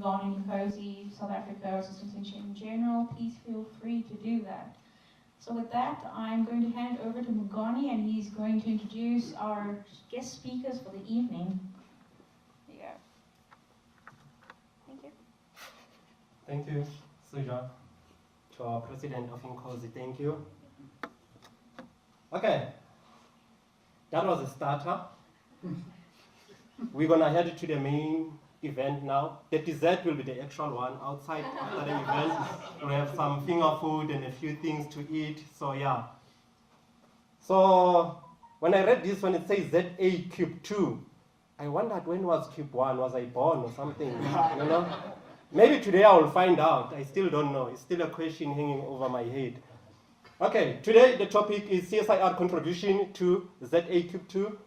regarding Nkosi, South Africa, or systems engineering in general, please feel free to do that. So with that, I'm going to hand over to Mugani, and he's going to introduce our guest speakers for the evening. There you go. Thank you. Thank you, Suja. To our president of Nkosi, thank you. Okay, that was a starter. We're gonna head to the main event now. The dessert will be the actual one outside after the event. We'll have some finger food and a few things to eat, so yeah. So when I read this one, it says ZA cube 2. I wondered, when was cube 1? Was I born or something? You know? Maybe today I will find out. I still don't know. It's still a question hanging over my head. Okay, today the topic is CSIR contribution to ZA cube 2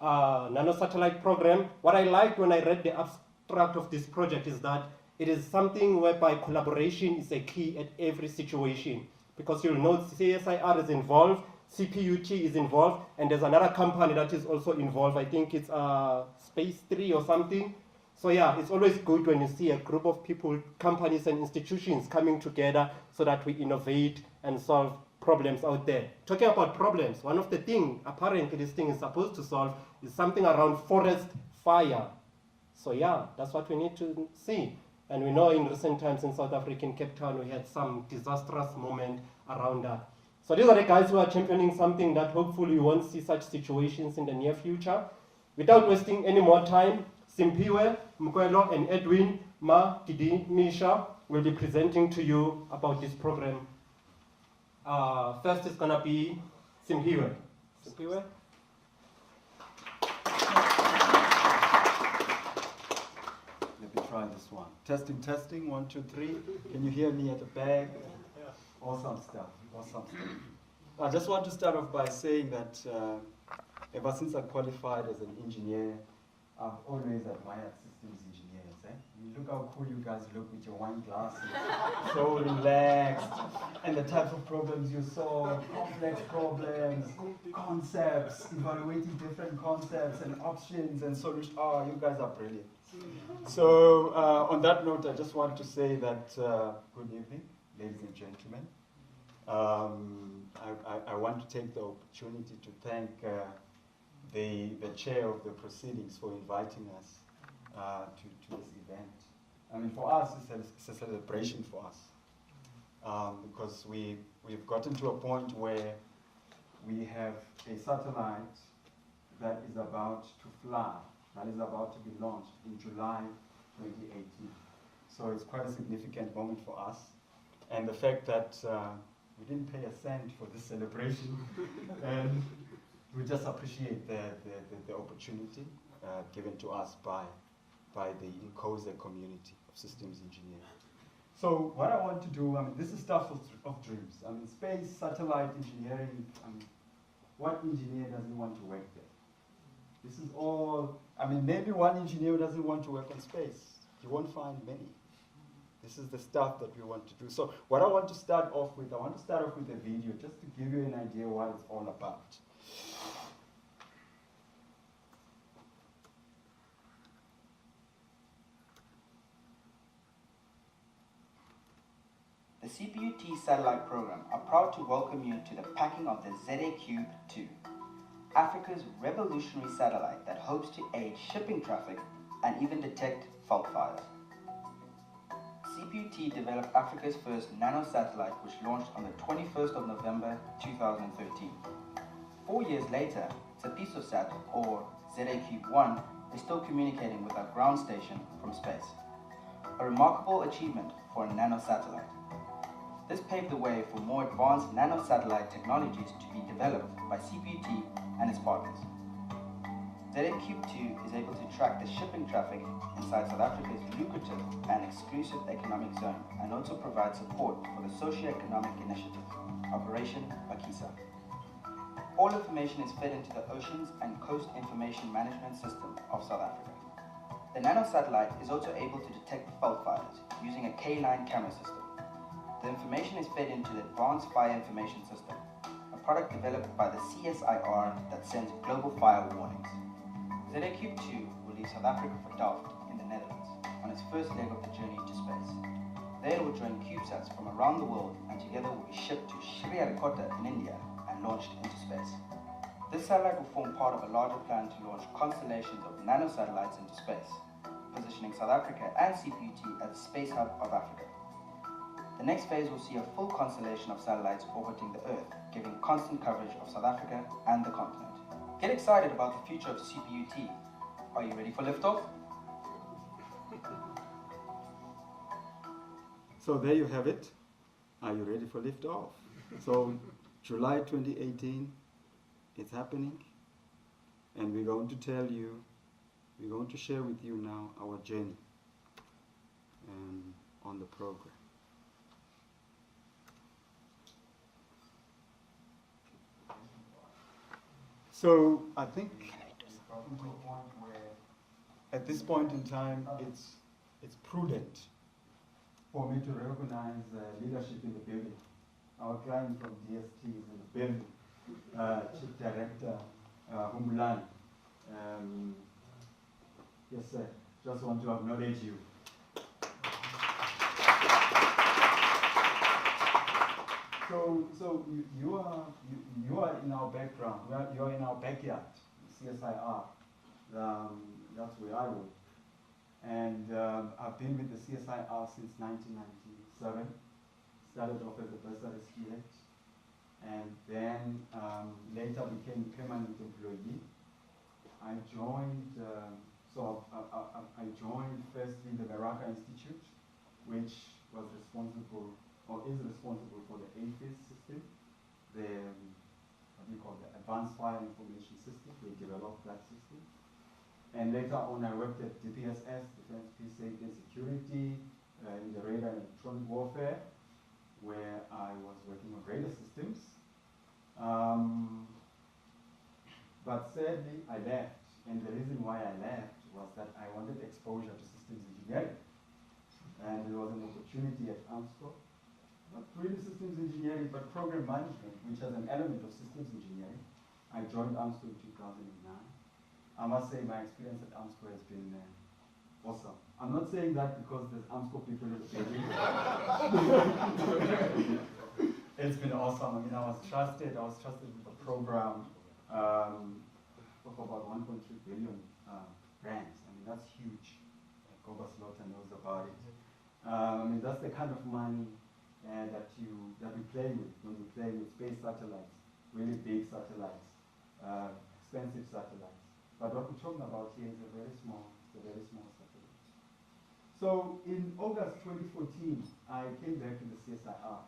nano-satellite program. What I liked when I read the abstract of this project is that it is something whereby collaboration is a key at every situation. Because you'll note CSIR is involved, CPUT is involved, and there's another company that is also involved. I think it's Space 3 or something. So yeah, it's always good when you see a group of people, companies and institutions coming together so that we innovate and solve problems out there. Talking about problems, one of the things apparently this thing is supposed to solve is something around forest fire. So yeah, that's what we need to see. And we know in recent times in South Africa, in Cape Town, we had some disastrous moment around that. So these are the guys who are championing something that hopefully we won't see such situations in the near future. Without wasting any more time, Simphiwe, Mkwelo, and Edwin, Magidimisha will be presenting to you about this program. First is gonna be Simphiwe. Simphiwe? Let me try this one. Testing, testing, 1, 2, 3. Can you hear me at the back? Yeah. Awesome stuff, awesome stuff. I just want to start off by saying that ever since I qualified as an engineer, I've always admired systems engineers. You look how cool you guys look with your wine glasses, so relaxed, and the types of problems you solve, complex problems, concepts, evaluating different concepts and options and solutions. Oh, you guys are brilliant. So on that note, I just want to say that good evening, ladies and gentlemen. I want to take the opportunity to thank the chair of the proceedings for inviting us to this event. I mean, for us, it's a celebration for us because we've gotten to a point where we have a satellite that is about to fly, that is about to be launched in July 2018. So it's quite a significant moment for us. And the fact that we didn't pay a cent for this celebration, and we just appreciate the opportunity given to us by the Nkosi community of systems engineering. So what I want to do, I mean, this is stuff of dreams. I mean, space, satellite engineering, I mean, what engineer doesn't want to work there? This is all, I mean, maybe one engineer doesn't want to work on space. You won't find many. This is the stuff that we want to do. So what I want to start off with, I want to start off with a video just to give you an idea what it's all about. The CPUT satellite program are proud to welcome you to the packing of the ZA-Cube-2, Africa's revolutionary satellite that hopes to aid shipping traffic and even detect fault fires. CPUT developed Africa's first nano-satellite, which launched on the 21st of November 2013. 4 years later, CPUTit, or ZA-Cube-1, is still communicating with our ground station from space. A remarkable achievement for a nano-satellite. This paved the way for more advanced nano-satellite technologies to be developed by CPUT and its partners. ZA-Cube-2 is able to track the shipping traffic inside South Africa's lucrative and exclusive economic zone, and also provide support for the socio-economic initiative, Operation Bakisa. All information is fed into the Oceans and Coast Information Management System of South Africa. The nano-satellite is also able to detect fault fires using a K-line camera system. The information is fed into the Advanced Fire Information System, a product developed by the CSIR that sends global fire warnings. ZA-Cube-2 will leave South Africa for Delft in the Netherlands on its first leg of the journey space. There it will join CubeSats from around the world and together will be shipped to Sriharikota in India and launched into space. This satellite will form part of a larger plan to launch constellations of nano-satellites into space, positioning South Africa and CPUT as a space hub of Africa. The next phase will see a full constellation of satellites orbiting the Earth, giving constant coverage of South Africa and the continent. Get excited about the future of CPUT. Are you ready for liftoff? So there you have it. Are you ready for liftoff? So July 2018, it's happening, and we're going to tell you, we're going to share with you now our journey on the program. So I think it's gotten to a point where, at this point in time, it's prudent for me to recognize leadership in the building. Our client from DST is in the building, Chief Director Humbulani. Yes, sir. Just want to acknowledge you. So you are in our background. You are in our backyard, CSIR. That's where I work. And I've been with the CSIR since 1997. Started off as a bursary student, and then later became a permanent employee. I joined, I joined firstly the Meraka Institute, which was responsible, or is responsible for the AFIS system, the, what do you call it, the Advanced Fire Information System. They developed that system. And later on, I worked at DPSS, Defense, Peace, Safety and Security, in the radar and electronic warfare, where I was working on radar systems. But sadly, I left. And the reason why I left was that I wanted exposure to systems engineering. And there was an opportunity at AMSCO, not really systems engineering, but program management, which has an element of systems engineering. I joined AMSCO in 2009. I must say my experience at AMSCO has been awesome. I'm not saying that because there's AMSCO people in the building. It's been awesome. I mean, I was trusted with a program of about 1.3 billion rands. I mean, that's huge. Goba Slaughter knows about it. I mean, that's the kind of money that we play with when we play with space satellites, really big satellites, expensive satellites. But what we're talking about here is a very small satellite. So in August 2014, I came back to the CSIR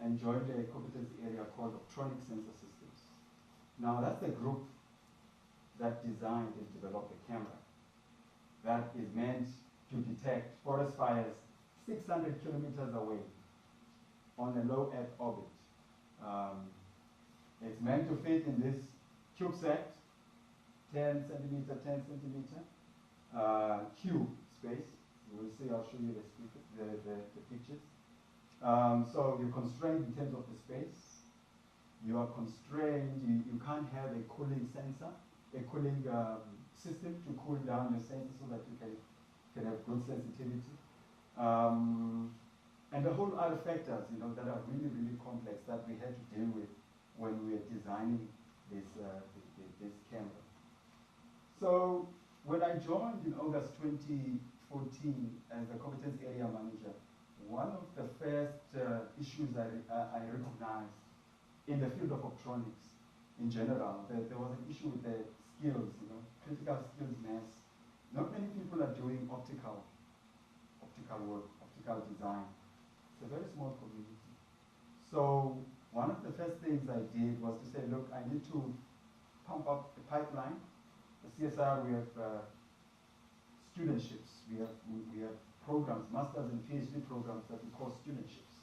and joined a competency area called Optronic Sensor Systems. Now that's the group that designed and developed the camera that is meant to detect forest fires 600 kilometers away on a low Earth orbit. It's meant to fit in this CubeSat, 10 centimeter, 10 centimeter cube space. You will see, I'll show you the pictures. So you're constrained in terms of the space. You are constrained, you can't have a cooling sensor, a cooling system to cool down your sensor so that you can have good sensitivity. And the whole other factors, that are really, really complex that we had to deal with when we were designing this camera. So when I joined in August 2014 as the competence area manager, one of the first issues I recognized in the field of optronics in general, there was an issue with the skills, critical skills mass. Not many people are doing optical work, optical design. It's a very small community. So one of the first things I did was to say, look, I need to pump up the pipeline. The CSIR, we have studentships. We have programs, master's and PhD programs that we call studentships.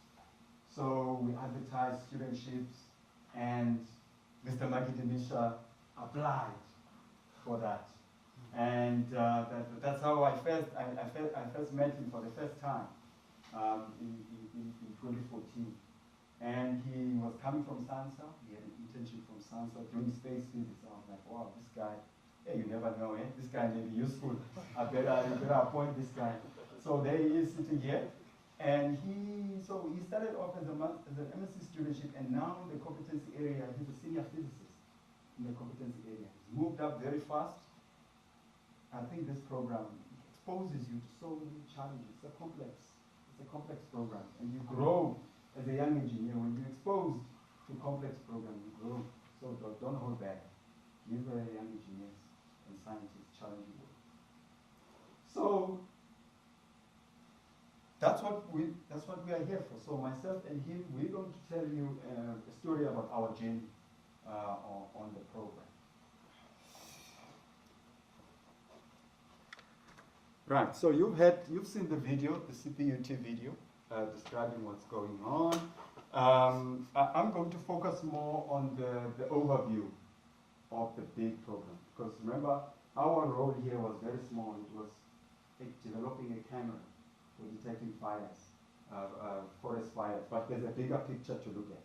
So we advertise studentships, and Mr. Magidimisha applied for that. And that's how I first met him for the first time in 2014. And he was coming from SANSA. He had an internship from SANSA doing space physics. I was like, wow, this guy, hey, you never know, eh? This guy may be useful. You better appoint this guy. So there he is sitting here. And he started off as an MSc studentship, and now in the competency area, he's a senior physicist in the competency area. He's moved up very fast. I think this program exposes you to so many challenges. It's a complex program, and you grow as a young engineer. When you're exposed to complex program, you grow. So don't hold back. Give young engineers and scientists challenging work. So that's what we are here for. So myself and him, we're going to tell you a story about our journey on the program. Right. So you've seen the video, the CPUT video, describing what's going on. I'm going to focus more on the overview of the big program, because remember, our role here was very small. It was developing a camera for detecting fires, forest fires, but there's a bigger picture to look at.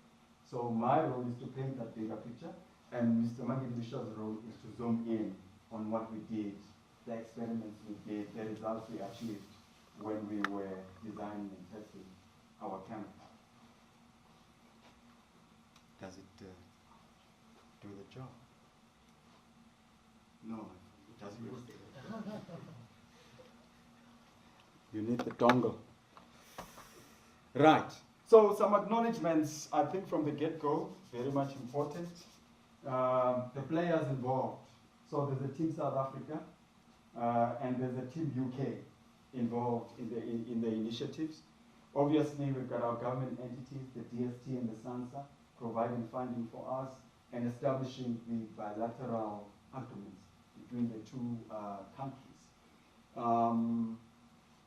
So my role is to paint that bigger picture, and Mr. Magidimisha's role is to zoom in on what we did, the experiments we did, the results we achieved when we were designing and testing our camera. Does it do the job? No, it doesn't. You need the dongle. Right. So some acknowledgements, I think from the get-go, very much important. The players involved. So there's a team South Africa, and there's a team UK involved in the initiatives. Obviously, we've got our government entities, the DST and the SANSA, providing funding for us and establishing the bilateral agreements between the two countries.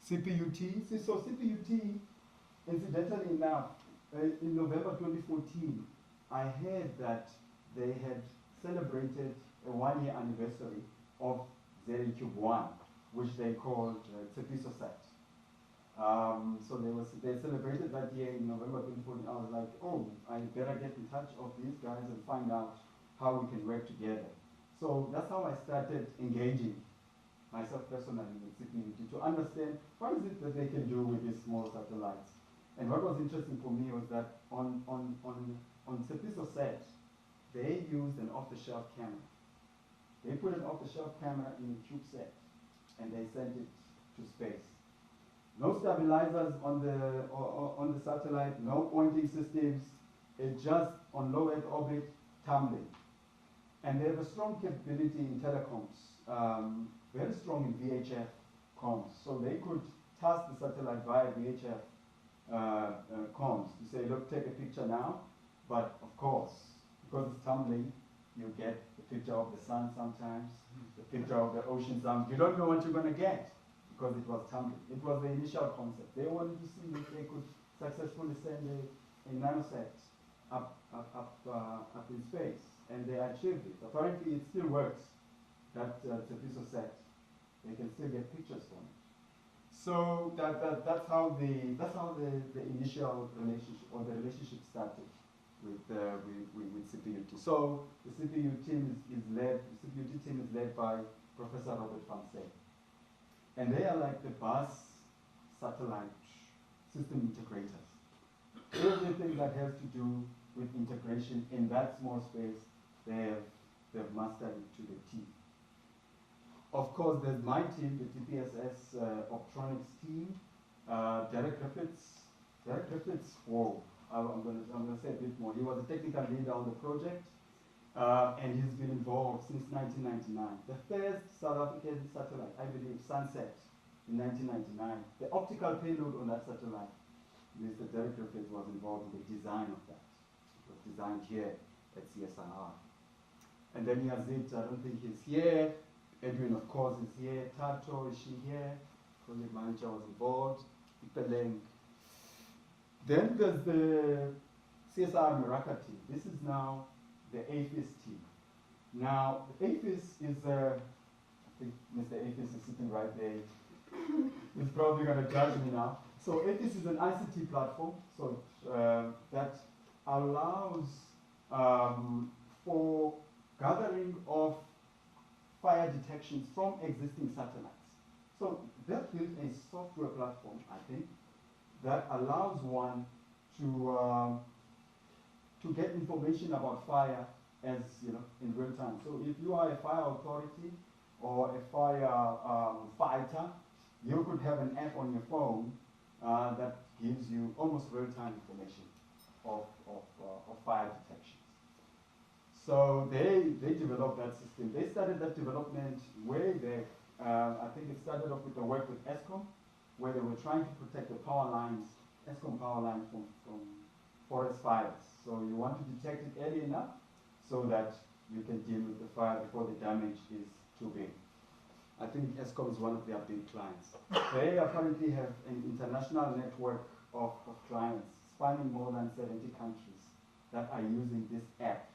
CPUT, so CPUT, incidentally enough, in November 2014, I heard that they had celebrated a one-year anniversary of Cube 1, which they called CPUTit. So they celebrated that year in November 2014. I was like, oh, I better get in touch with these guys and find out how we can work together. So that's how I started engaging myself personally with CPUT to understand what is it that they can do with these small satellites. And what was interesting for me was that on CPUTit, they used an off-the-shelf camera. They put an off-the-shelf camera in a CubeSat, and they sent it to space. No stabilizers on the satellite, no pointing systems. It's just on low Earth orbit, tumbling. And they have a strong capability in telecoms, very strong in VHF comms. So they could task the satellite via VHF comms to say, look, take a picture now. But of course, because it's tumbling, you get the picture of the sun sometimes, the picture of the ocean sometimes. You don't know what you're going to get because it was tumbling. It was the initial concept. They wanted to see if they could successfully send a nanosat up in space. And they achieved it. Apparently, it still works. That's a piece of set. They can still get pictures from it. So that's how the initial relationship or the relationship started with CPUT. So the CPUT team is led by Professor Robert Van Zyl. And they are like the bus satellite system integrators. Everything that has to do with integration in that small space, they've mastered it to the T. Of course, there's my team, the TPSS Optronics team, Derek Griffiths. Derek Griffiths, whoa, I'm going to say a bit more. He was a technical leader on the project, and he's been involved since 1999. The first South African satellite, I believe, Sunset, in 1999. The optical payload on that satellite, Mr. Derek Griffiths was involved in the design of that. It was designed here at CSIR. And then Yazid, I don't think he's here. Edwin, of course, is here. Tato, is she here? Project manager was involved. Ipeleng. Then there's the CSIR Meraka team. This is now the AFIS team. Now, the AFIS is, I think Mr. AFIS is sitting right there. He's probably going to judge me now. So AFIS is an ICT platform that allows for gathering of fire detections from existing satellites. So they've built a software platform, I think, that allows one to get information about fire as in real time. So if you are a fire authority or a fire fighter, you could have an app on your phone that gives you almost real-time information of fire detections. So they developed that system. They started that development way back. I think it started off with the work with ESCOM, where they were trying to protect the power lines, ESCOM power lines from forest fires. So you want to detect it early enough so that you can deal with the fire before the damage is too big. I think ESCOM is one of their big clients. They apparently have an international network of clients spanning more than 70 countries that are using this app,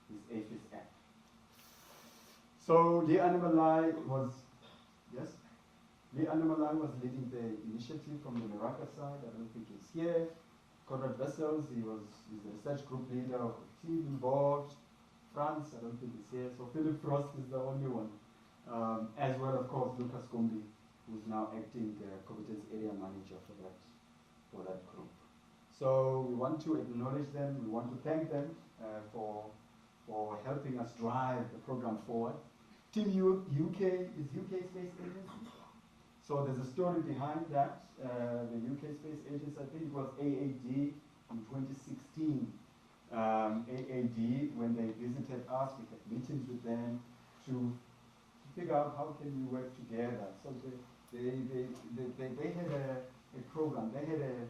this AFIS app. So Lee Animalai was, yes? Lee Animalai was leading the initiative from the Meraka side. I don't think he's here. Conrad Wessels, he's the research group leader of the team involved. France, I don't think he's here. So Philip Frost is the only one. As well, of course, Lucas Gombi, who's now acting competence area manager for that group. So we want to acknowledge them. We want to thank them for helping us drive the program forward. Team UK is UK Space Agency. So there's a story behind that. The UK Space Agency, I think it was AAD in 2016. AAD, when they visited us, we had meetings with them to figure out how can we work together. So they had a program. They had an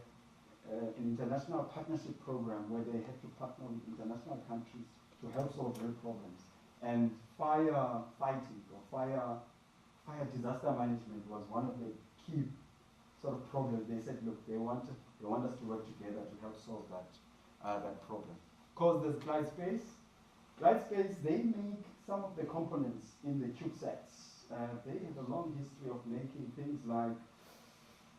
international partnership program where they had to partner with international countries to help solve real problems. And fire fighting or fire disaster management was one of the key sort of problems. They said, look, they want us to work together to help solve that problem. Because there's GlideSpace. GlideSpace, they make some of the components in the CubeSats. They have a long history of making things like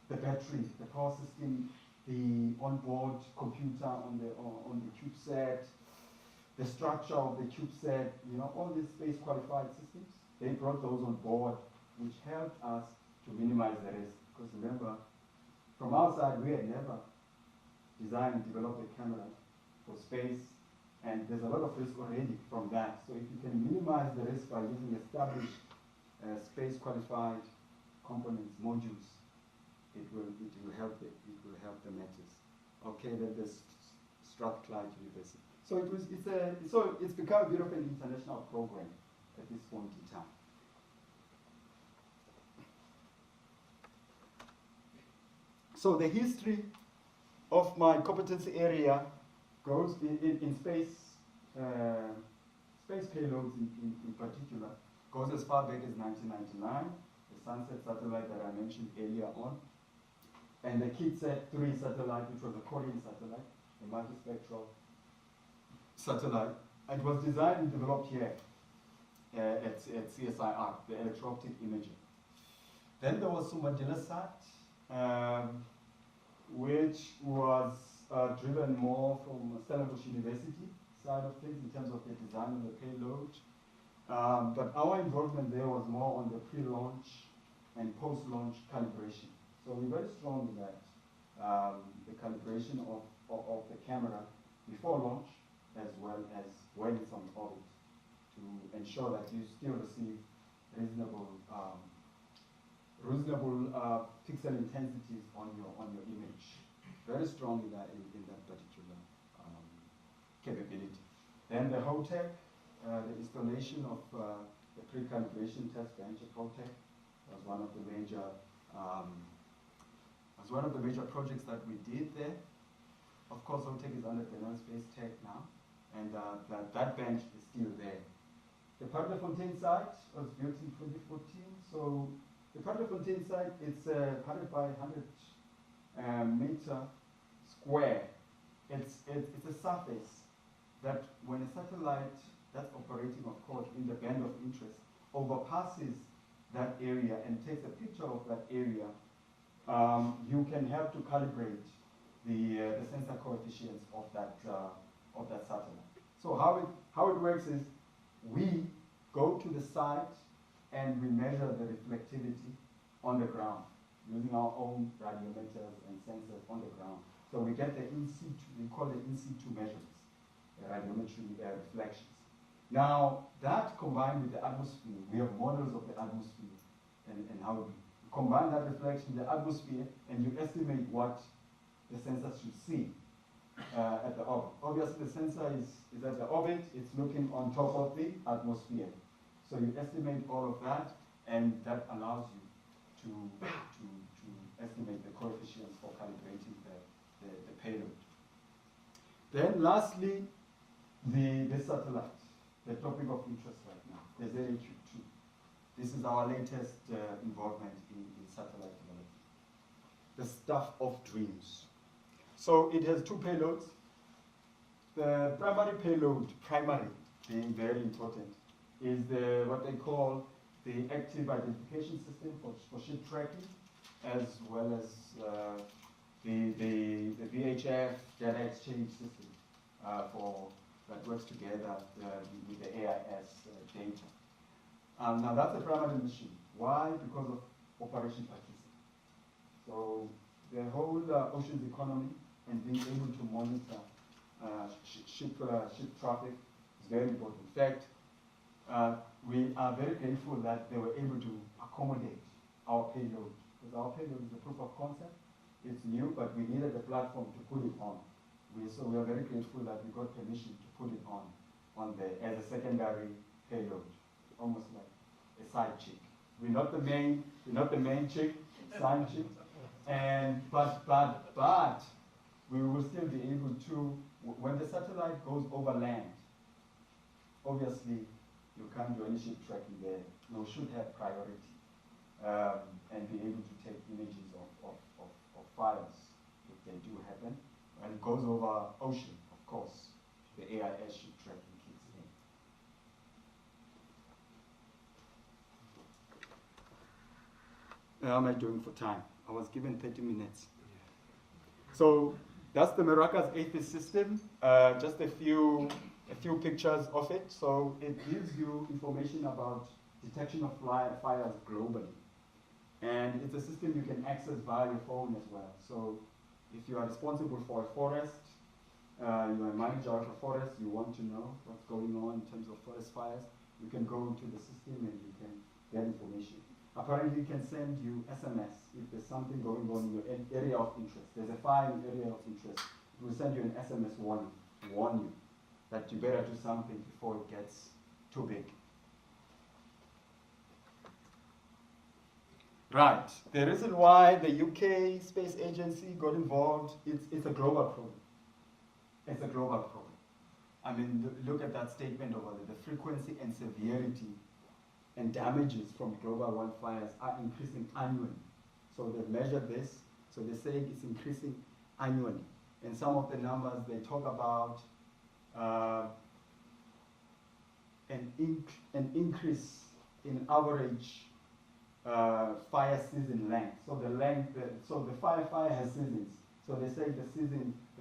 the battery, the power system, the onboard computer on the CubeSat, the structure of the CubeSat, all these space qualified systems. They brought those on board, which helped us to minimize the risk. Because remember, from our side, we had never designed and developed a camera for space, and there's a lot of risk already from that. So if you can minimize the risk by using established space qualified components, modules, it will help the matters. Okay, then there's Strathclyde University. So it's become a bit of an international program at this point in time. So the history of my competency area goes in space payloads in particular, goes as far back as 1999, the Sunset satellite that I mentioned earlier on, and the KitSat-3 satellite, which was a Korean satellite, a multispectral satellite. It was designed and developed here at CSIR, the electro-optic imaging. Then there was Magidimisha, which was driven more from Stellenbosch University side of things in terms of the design of the payload. But our involvement there was more on the pre-launch and post-launch calibration. So we're very strong in that, the calibration of the camera before launch as well as when it's on orbit to ensure that you still receive reasonable pixel intensities on your image. Very strong in that particular capability. Then the HOTEC, the installation of the pre-calibration test bench at HOTEC was one of the major projects that we did there. Of course, HOTEC is under the Space Tech now, and that bench is still there. The Paardefontein site was built in 2014. So the Paardefontein site, it's 100 by 100 meter square. It's a surface that when a satellite that's operating, of course, in the band of interest overpasses that area and takes a picture of that area, you can help to calibrate the sensor coefficients of that satellite. So how it works is we go to the site and we measure the reflectivity on the ground, using our own radiometers and sensors on the ground. So we get the in situ, we call it in situ measurements, radiometry reflections. Now, that combined with the atmosphere, we have models of the atmosphere and how we combine that reflection, the atmosphere, and you estimate what the sensor should see at the orbit. Obviously, the sensor is at the orbit, it's looking on top of the atmosphere. So you estimate all of that, and that allows you to estimate the coefficients for calibrating the payload. Then lastly, the satellite, the topic of interest right now, the ZAQ2. This is our latest involvement in satellite development. The stuff of dreams. So it has two payloads. The primary payload, being very important, is what they call the active identification system for ship tracking, as well as the VHF data exchange system that works together with the AIS data. Now that's the primary mission. Why? Because of Operation Participant. So the whole oceans economy and being able to monitor ship traffic is very important. In fact, we are very grateful that they were able to accommodate our payload. Because our payload is a proof of concept. It's new, but we needed a platform to put it on. So we are very grateful that we got permission to put it on there as a secondary payload, almost like a side chick. We're not the main chick, side chick, but we will still be able to, when the satellite goes over land, obviously you can't do any ship tracking there. You should have priority and be able to take images of fires if they do happen. When it goes over ocean, of course, the AIS ship tracking kicks in. How am I doing for time? I was given 30 minutes. So that's the Meraka's AFIS system. Just a few pictures of it. So it gives you information about detection of fires globally. And it's a system you can access via your phone as well. So if you are responsible for a forest, you are a manager of a forest, you want to know what's going on in terms of forest fires, you can go into the system and you can get information. Apparently, it can send you SMS if there's something going on in your area of interest. There's a fire in your area of interest. It will send you an SMS warning to warn you that you better do something before it gets too big. Right. The reason why the UK Space Agency got involved, it's a global problem. It's a global problem. I mean, look at that statement over there. The frequency and severity and damages from global wildfires are increasing annually. So they've measured this. So they're saying it's increasing annually. And some of the numbers they talk about an increase in average fire season length. So the fire has seasons. So they say the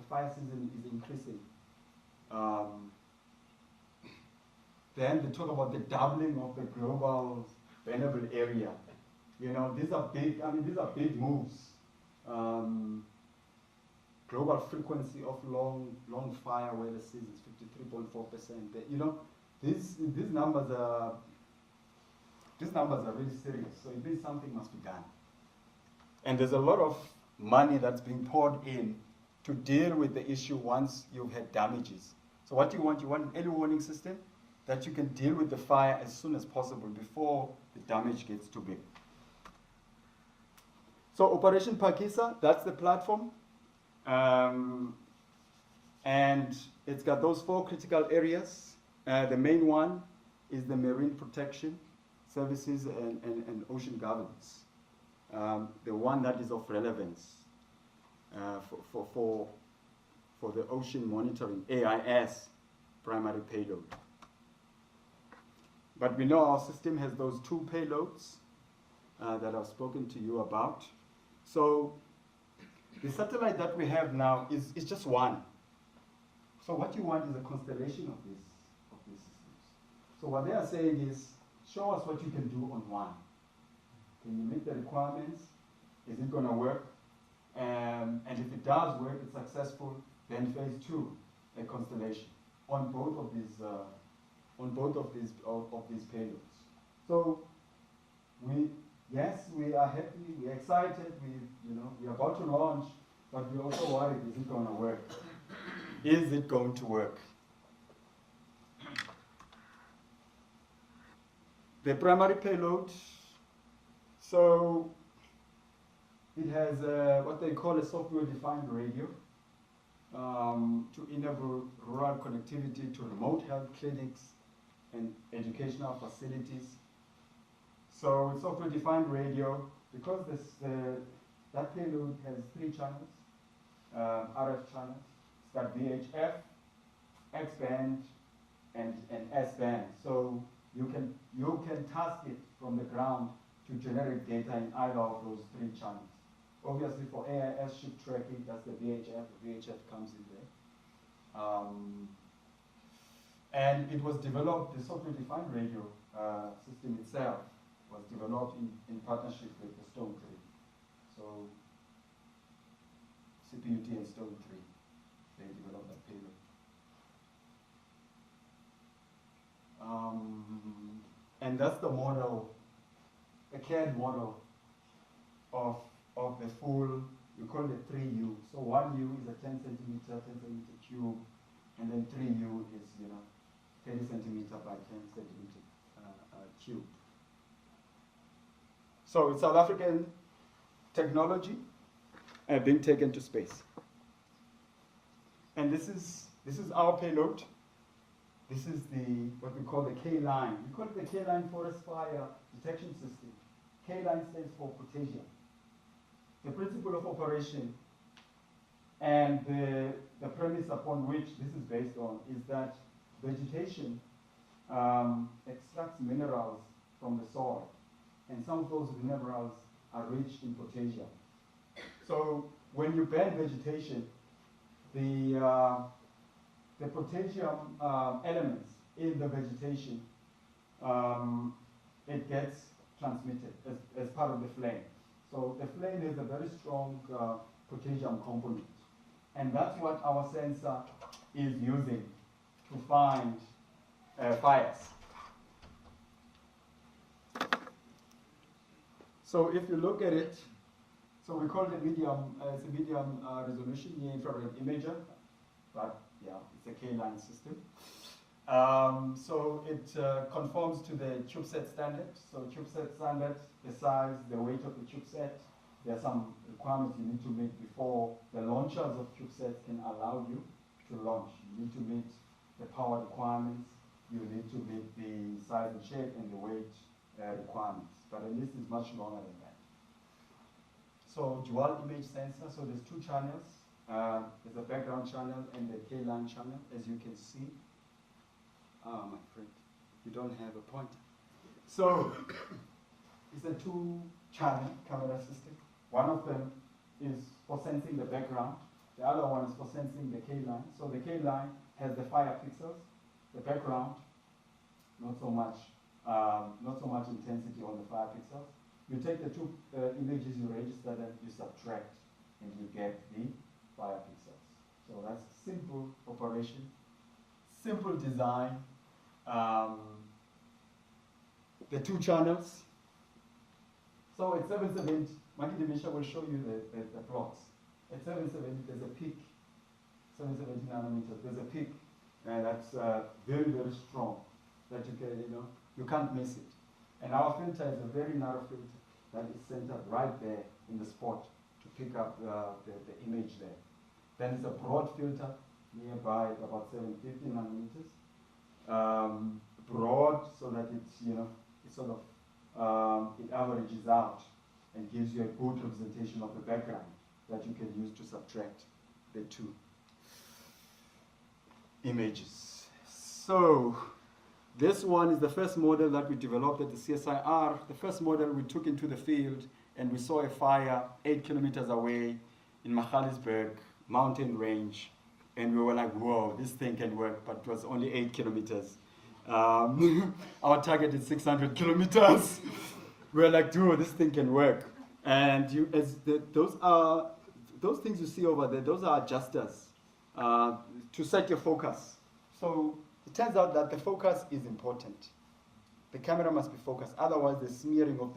fire season is increasing. Then they talk about the doubling of the global vulnerable area. You know, these are big moves. Global frequency of long fire weather seasons, 53.4%. You know, these numbers are really serious. So it means something must be done. And there's a lot of money that's being poured in to deal with the issue once you've had damages. So what do you want? You want an early warning system that you can deal with the fire as soon as possible before the damage gets too big. So Operation Pakisa, that's the platform. And it's got those 4 critical areas. The main one is the marine protection services and ocean governance. The one that is of relevance for the ocean monitoring, AIS primary payload. But we know our system has those 2 payloads that I've spoken to you about. So the satellite that we have now is just one. So what you want is a constellation of these systems. So what they are saying is, show us what you can do on one. Can you meet the requirements? Is it going to work? And if it does work, it's successful, then phase 2, a constellation on both of these payloads. So we are happy, we're excited, we're about to launch, but we're also worried, is it going to work? Is it going to work? The primary payload, so it has what they call a software-defined radio to enable rural connectivity to remote health clinics and educational facilities. So it's software-defined radio, because that payload has 3 channels, RF channels. It's got VHF, X-band, and S-band. So you can task it from the ground to generate data in either of those 3 channels. Obviously, for AIS ship tracking, that's the VHF. The VHF comes in there. And it was developed, the software-defined radio system itself was developed in partnership with the Stone 3. So CPUT and Stone 3, they developed that payload. And that's the model, a CAD model of the full, we call it 3U. So 1U is a 10 centimeter cube, and then 3U is 30 centimeter by 10 centimeter cube. So it's South African technology being taken to space. And this is our payload. This is what we call the K-line. We call it the K-line forest fire detection system. K-line stands for potassium. The principle of operation and the premise upon which this is based on is that vegetation extracts minerals from the soil, and some of those minerals are rich in potassium. So when you ban vegetation, the potassium elements in the vegetation, it gets transmitted as part of the flame. So the flame is a very strong potassium component. And that's what our sensor is using to find fires. So if you look at it, so we call it it's a medium resolution near infrared imager, but yeah, it's a K-line system. So it conforms to the CubeSat standard. So CubeSat standard, the size, the weight of the CubeSat, there are some requirements you need to meet before the launchers of CubeSats can allow you to launch. You need to meet the power requirements, you need to meet the size and shape and the weight requirements. But at least it's much longer than that. So dual image sensor, so there's 2 channels. There's a background channel and the K-line channel, as you can see. My friend, you don't have a pointer. So it's a 2-channel camera system. One of them is for sensing the background. The other one is for sensing the K-line. So the K-line has the fire pixels. The background, not so much intensity on the fire pixels. You take the 2 images you register, and you subtract, and you get the fire pixels. So that's simple operation, simple design. The 2 channels. So at 770, Magidimisha will show you the plots. At 770, there's a peak. 770 nanometers, there's a peak, and that's very, very strong. That you can't miss it. And our filter is a very narrow filter that is centered right there in the spot to pick up the image there. Then it's a broad filter nearby at about 750 nanometers. Broad so that it's it sort of it averages out and gives you a good representation of the background that you can use to subtract the 2 images. So this one is the first model that we developed at the CSIR. The first model we took into the field, and we saw a fire 8 kilometers away in Magaliesberg mountain range, and we were like, whoa, this thing can work, but it was only 8 kilometers. Our target is 600 kilometers. we're like, dude, this thing can work. And those things you see over there, those are adjusters to set your focus. So it turns out that the focus is important. The camera must be focused, otherwise the smearing of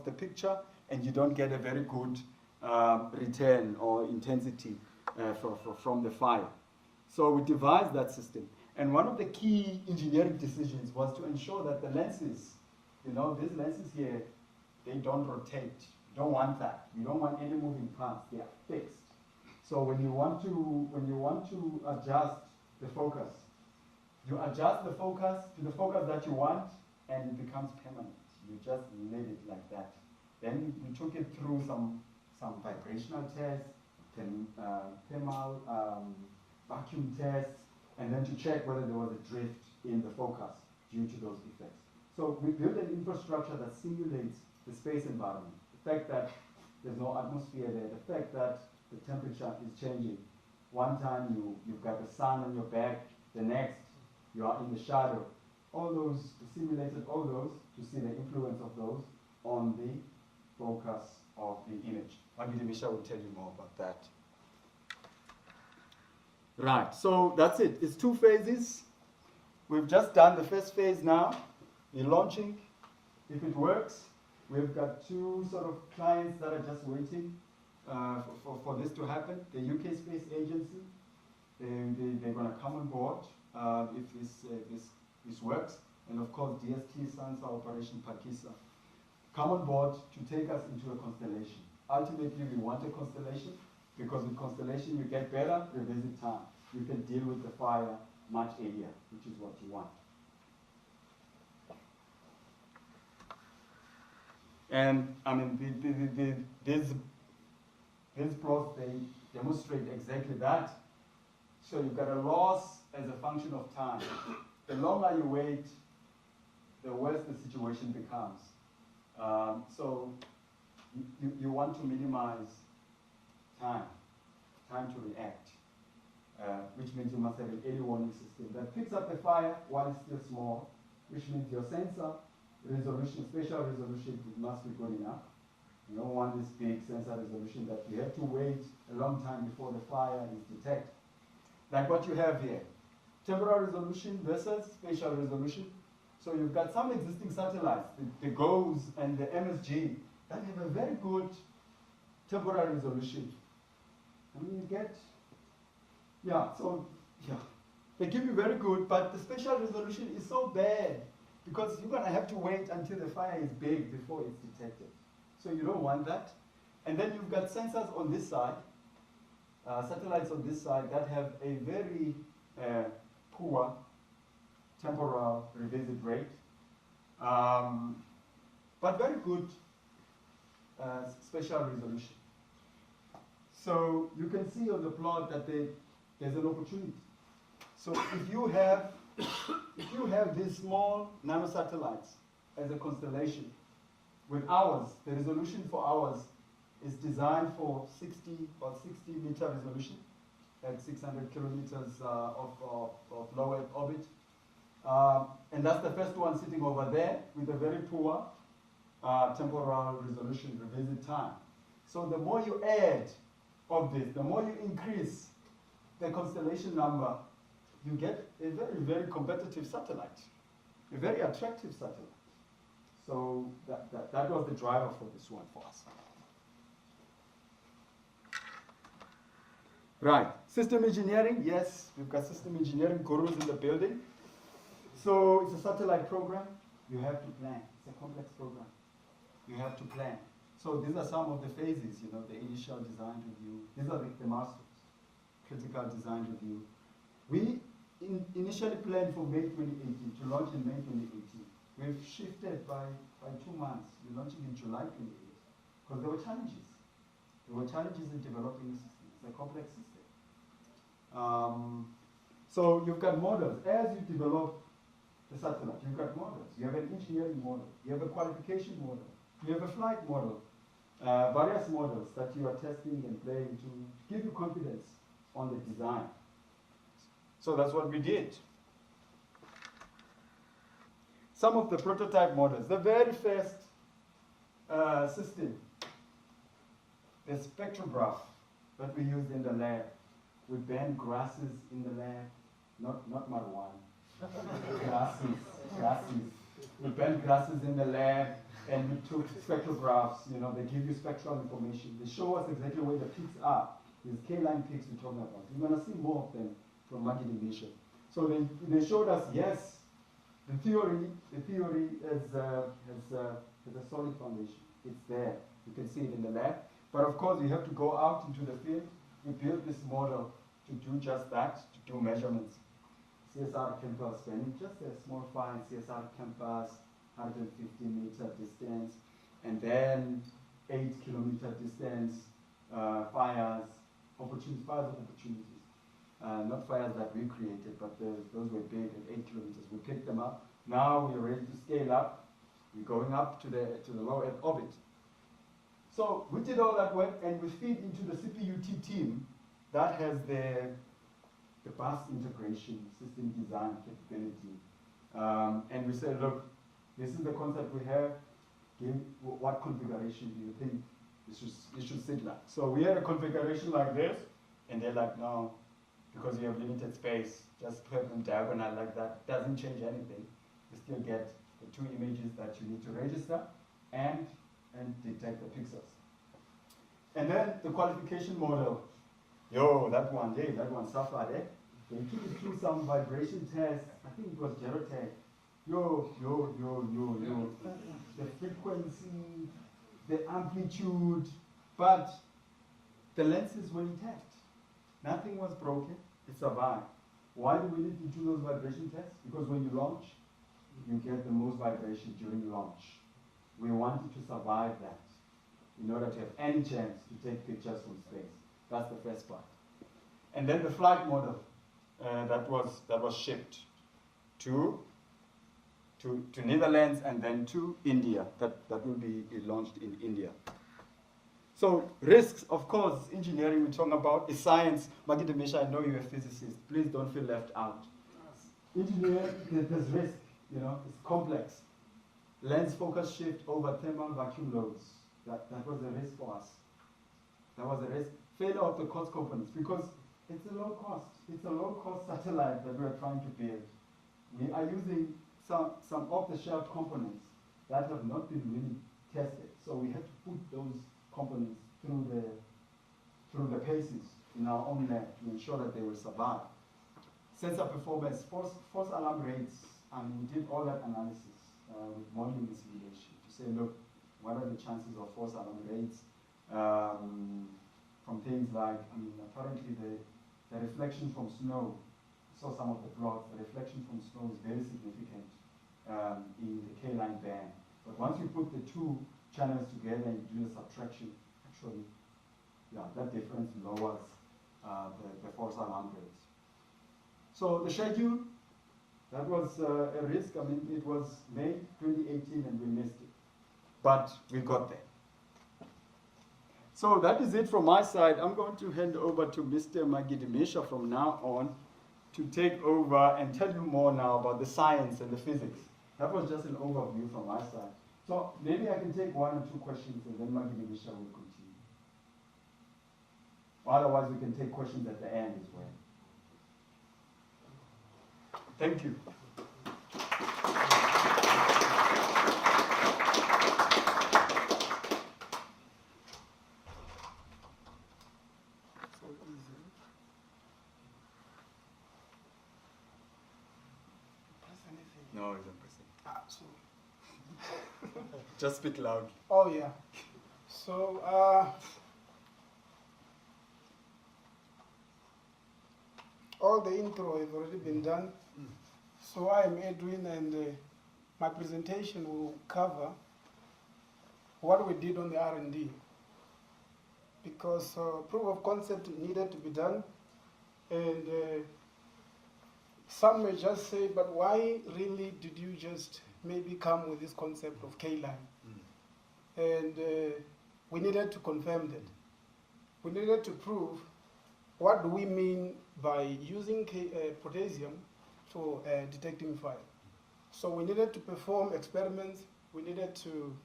the picture, and you don't get a very good return or intensity from the file. So we devised that system. And one of the key engineering decisions was to ensure that the lenses, these lenses here, they don't rotate. You don't want that. You don't want any moving parts. They are fixed. So when you want to adjust the focus, you adjust the focus to the focus that you want, and it becomes permanent. You just let it like that. Then we took it through some vibrational tests, thermal vacuum tests, and then to check whether there was a drift in the focus due to those effects. So we built an infrastructure that simulates the space environment. The fact that there's no atmosphere there, the fact that the temperature is changing. One time you've got the sun on your back, the next you are in the shadow. All those, simulated all those to see the influence of those on the focus of the image. Magidimisha will tell you more about that. Right, so that's it. It's 2 phases. We've just done the first phase now. We're launching. If it works, we've got 2 sort of clients that are just waiting for this to happen. The UK Space Agency, they're going to come on board if this works. And of course, DST Sansa Operation Pakisa come on board to take us into a constellation. Ultimately, we want a constellation because with constellation you get better revisit time. You can deal with the fire much earlier, which is what you want. And I mean, these plots, they demonstrate exactly that. So you've got a loss as a function of time. The longer you wait, the worse the situation becomes. So you want to minimize time to react, which means you must have an early warning system that picks up the fire while it's still small, which means your sensor resolution, spatial resolution, must be good enough. You don't want this big sensor resolution that you have to wait a long time before the fire is detected. Like what you have here, temporal resolution versus spatial resolution. So you've got some existing satellites, the GOES and the MSG, that have a very good temporal resolution. I mean, you get, they give you very good, but the spatial resolution is so bad because you're going to have to wait until the fire is big before it's detected. So you don't want that. And then you've got sensors on this side, satellites on this side that have a very poor temporal revisit rate, but very good spatial resolution. So you can see on the plot that there's an opportunity. So if you have these small nano-satellites as a constellation with ours, the resolution for ours is designed for 60 meter resolution at 600 kilometers of low Earth orbit. And that's the first one sitting over there with a very poor temporal resolution revisit time. So the more you add of this, the more you increase the constellation number, you get a very, very competitive satellite, a very attractive satellite. So that was the driver for this one for us. Right, system engineering, yes, we've got system engineering gurus in the building. So it's a satellite program, you have to plan. It's a complex program, you have to plan. So these are some of the phases, the initial design review. These are the milestones, critical design review. We initially planned for May 2018, to launch in May 2018. We've shifted by 2 months. We're launching in July 2018, because there were challenges. There were challenges in developing the system. It's a complex system. So you've got models. As you develop the satellite, you've got models. You have an engineering model. You have a qualification model. You have a flight model. Various models that you are testing and playing to give you confidence on the design. So that's what we did. Some of the prototype models. The very first system, the spectrograph that we used in the lab. We banned grasses in the lab, not marijuana. grasses. We banned grasses in the lab, and we took spectrographs. You know, they give you spectral information. They show us exactly where the peaks are. These K-line peaks we're talking about. You're gonna see more of them from Magidimisha. So they showed us, yes, the theory has a solid foundation. It's there. You can see it in the lab. But of course, you have to go out into the field. We built this model to do just that, to do measurements. CSIR campus, spanning just a small fine CSIR campus, 150-meter distance, and then 8-kilometer distance, fires of opportunities. Not fires that we created, but those were big at 8 kilometers. We picked them up. Now we're ready to scale up. We're going up to the low Earth orbit. So we did all that work, and we feed into the CPUT team that has the bus integration, system design capability. And we said, look, this is the concept we have. What configuration do you think it should sit like? So we had a configuration like this, and they're like, no, because you have limited space, just put them diagonal like that. Doesn't change anything. You still get the 2 images that you need to register and detect the pixels. And then the qualification model. That one suffered, eh? They took it through some vibration tests. I think it was Gerotech. The frequency, the amplitude, but the lenses were intact. Nothing was broken. It survived. Why do we need to do those vibration tests? Because when you launch, you get the most vibration during launch. We wanted to survive that in order to have any chance to take pictures from space. That's the first part. And then the flight model that was shipped to Netherlands and then to India. That will be launched in India. So risks, of course, engineering we're talking about, is science. Magidimisha, I know you're a physicist. Please don't feel left out. Engineering, there's risk. You know, it's complex. Lens focus shift over thermal vacuum loads. That was a risk for us. That was a risk. Failure of the cost components, because it's a low cost. It's a low cost satellite that we are trying to build. We are using some off-the-shelf components that have not been really tested. So we had to put those components through the paces in our own lab to ensure that they will survive. Sensor performance, false alarm rates, and we did all that analysis with modeling and simulation to say, look, what are the chances of false alarm rates from things like, apparently the reflection from snow, I saw some of the plots, the reflection from snow is very significant in the K-line band. But once you put the 2 channels together and do the subtraction, actually, that difference lowers the false alarm rates. So the schedule, that was a risk. It was May 2018 and we missed it. But we got there. So that is it from my side. I'm going to hand over to Mr. Magidimisha from now on to take over and tell you more now about the science and the physics. That was just an overview from my side. So maybe I can take 1 or 2 questions and then Magidimisha will continue. Otherwise, we can take questions at the end as well. Thank you. No, you don't press it. So, Just speak loud. oh yeah. So all the intro has already been done. So I'm Edwin, and my presentation will cover what we did on the R&D, because proof of concept needed to be done, and some may just say, but why really did you just maybe come with this concept of K-line? And we needed to confirm that. We needed to prove what do we mean by using potassium for detecting fire. So we needed to perform experiments. We needed to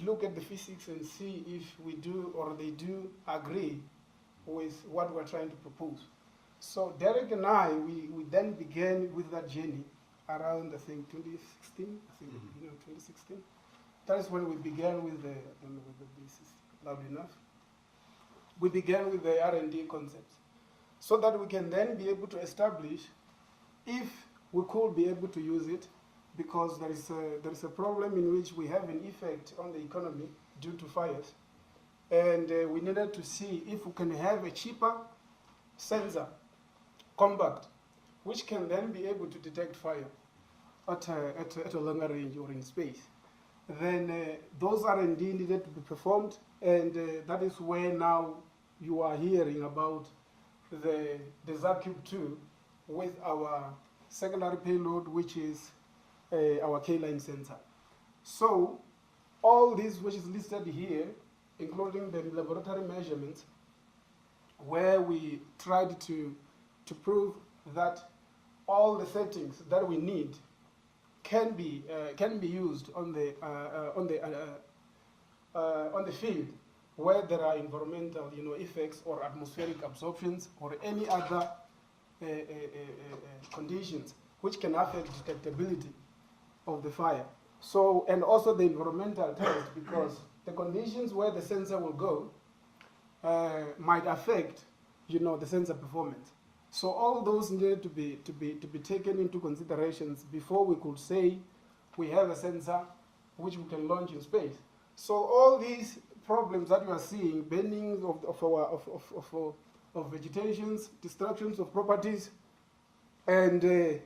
look at the physics and see if we do or they do agree with what we're trying to propose. So Derek and I, we then began with that journey around, I think, 2016, 2016. That is when we began with the, I don't know whether this is loud enough. We began with the R&D concepts so that we can then be able to establish if we could be able to use it, because there is a problem in which we have an effect on the economy due to fires. And we needed to see if we can have a cheaper sensor, compact, which can then be able to detect fire at a longer range or in space. Then those R&D needed to be performed, and that is where now you are hearing about the CPUT with our secondary payload, which is our K-line sensor. So all this which is listed here, including the laboratory measurements, where we tried to prove that all the settings that we need can be used on the field where there are environmental effects or atmospheric absorptions or any other conditions which can affect detectability of the fire. So, and also the environmental test, because the conditions where the sensor will go might affect the sensor performance. So all those needed to be taken into considerations before we could say we have a sensor which we can launch in space. So all these problems that you are seeing, bending of vegetations, destructions of properties, and the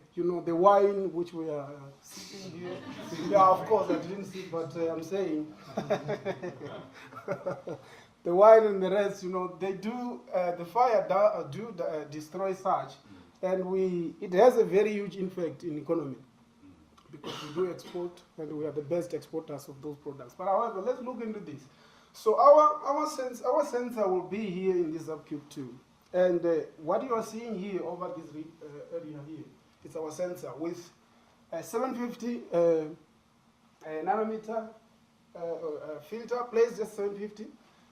wine which we are sipping here. Yeah, of course I didn't see, but I'm saying the wine and the rest, they do, the fire do destroy such, and it has a very huge impact in economy, because we do export, and we are the best exporters of those products. But however, let's look into this. So our sensor will be here in this CPUT, and what you are seeing here over this area here, it's our sensor with a 750 nanometer filter placed at 750.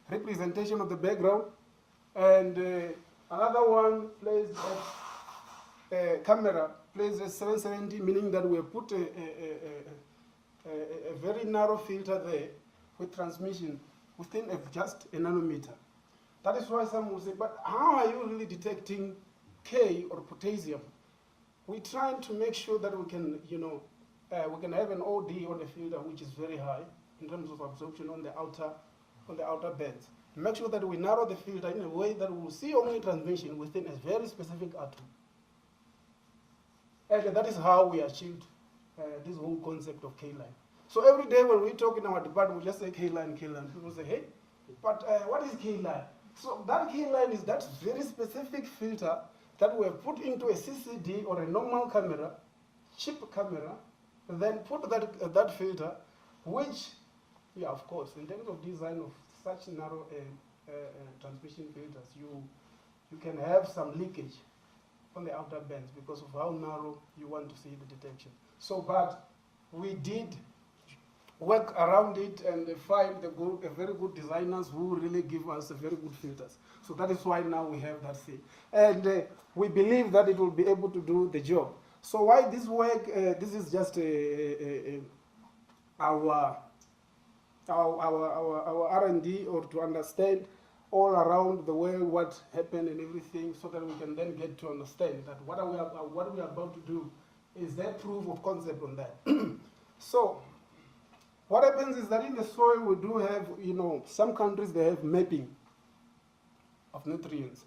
Representation of the background, and another one placed at camera placed at 770, meaning that we have put a very narrow filter there with transmission within just a nanometer. That is why some will say, but how are you really detecting K or potassium? We're trying to make sure that we can, we can have an OD on the filter which is very high in terms of absorption on the outer bands. Make sure that we narrow the filter in a way that we will see only transmission within a very specific atom. And that is how we achieved this whole concept of K-line. So every day when we talk in our department, we just say K-line, K-line. People say, hey, but what is K-line? So that K-line is that very specific filter that we have put into a CCD or a normal camera, cheap camera, and then put that filter, which, yeah, of course, in terms of design of such narrow transmission filters, you can have some leakage on the outer bands because of how narrow you want to see the detection. So, but we did work around it and find very good designers who really give us very good filters. So that is why now we have that thing. And we believe that it will be able to do the job. So why this work? This is just our R&D, or to understand all around the world what happened and everything, so that we can then get to understand that what we are about to do is that proof of concept on that. So what happens is that in the soil we do have, some countries they have mapping of nutrients,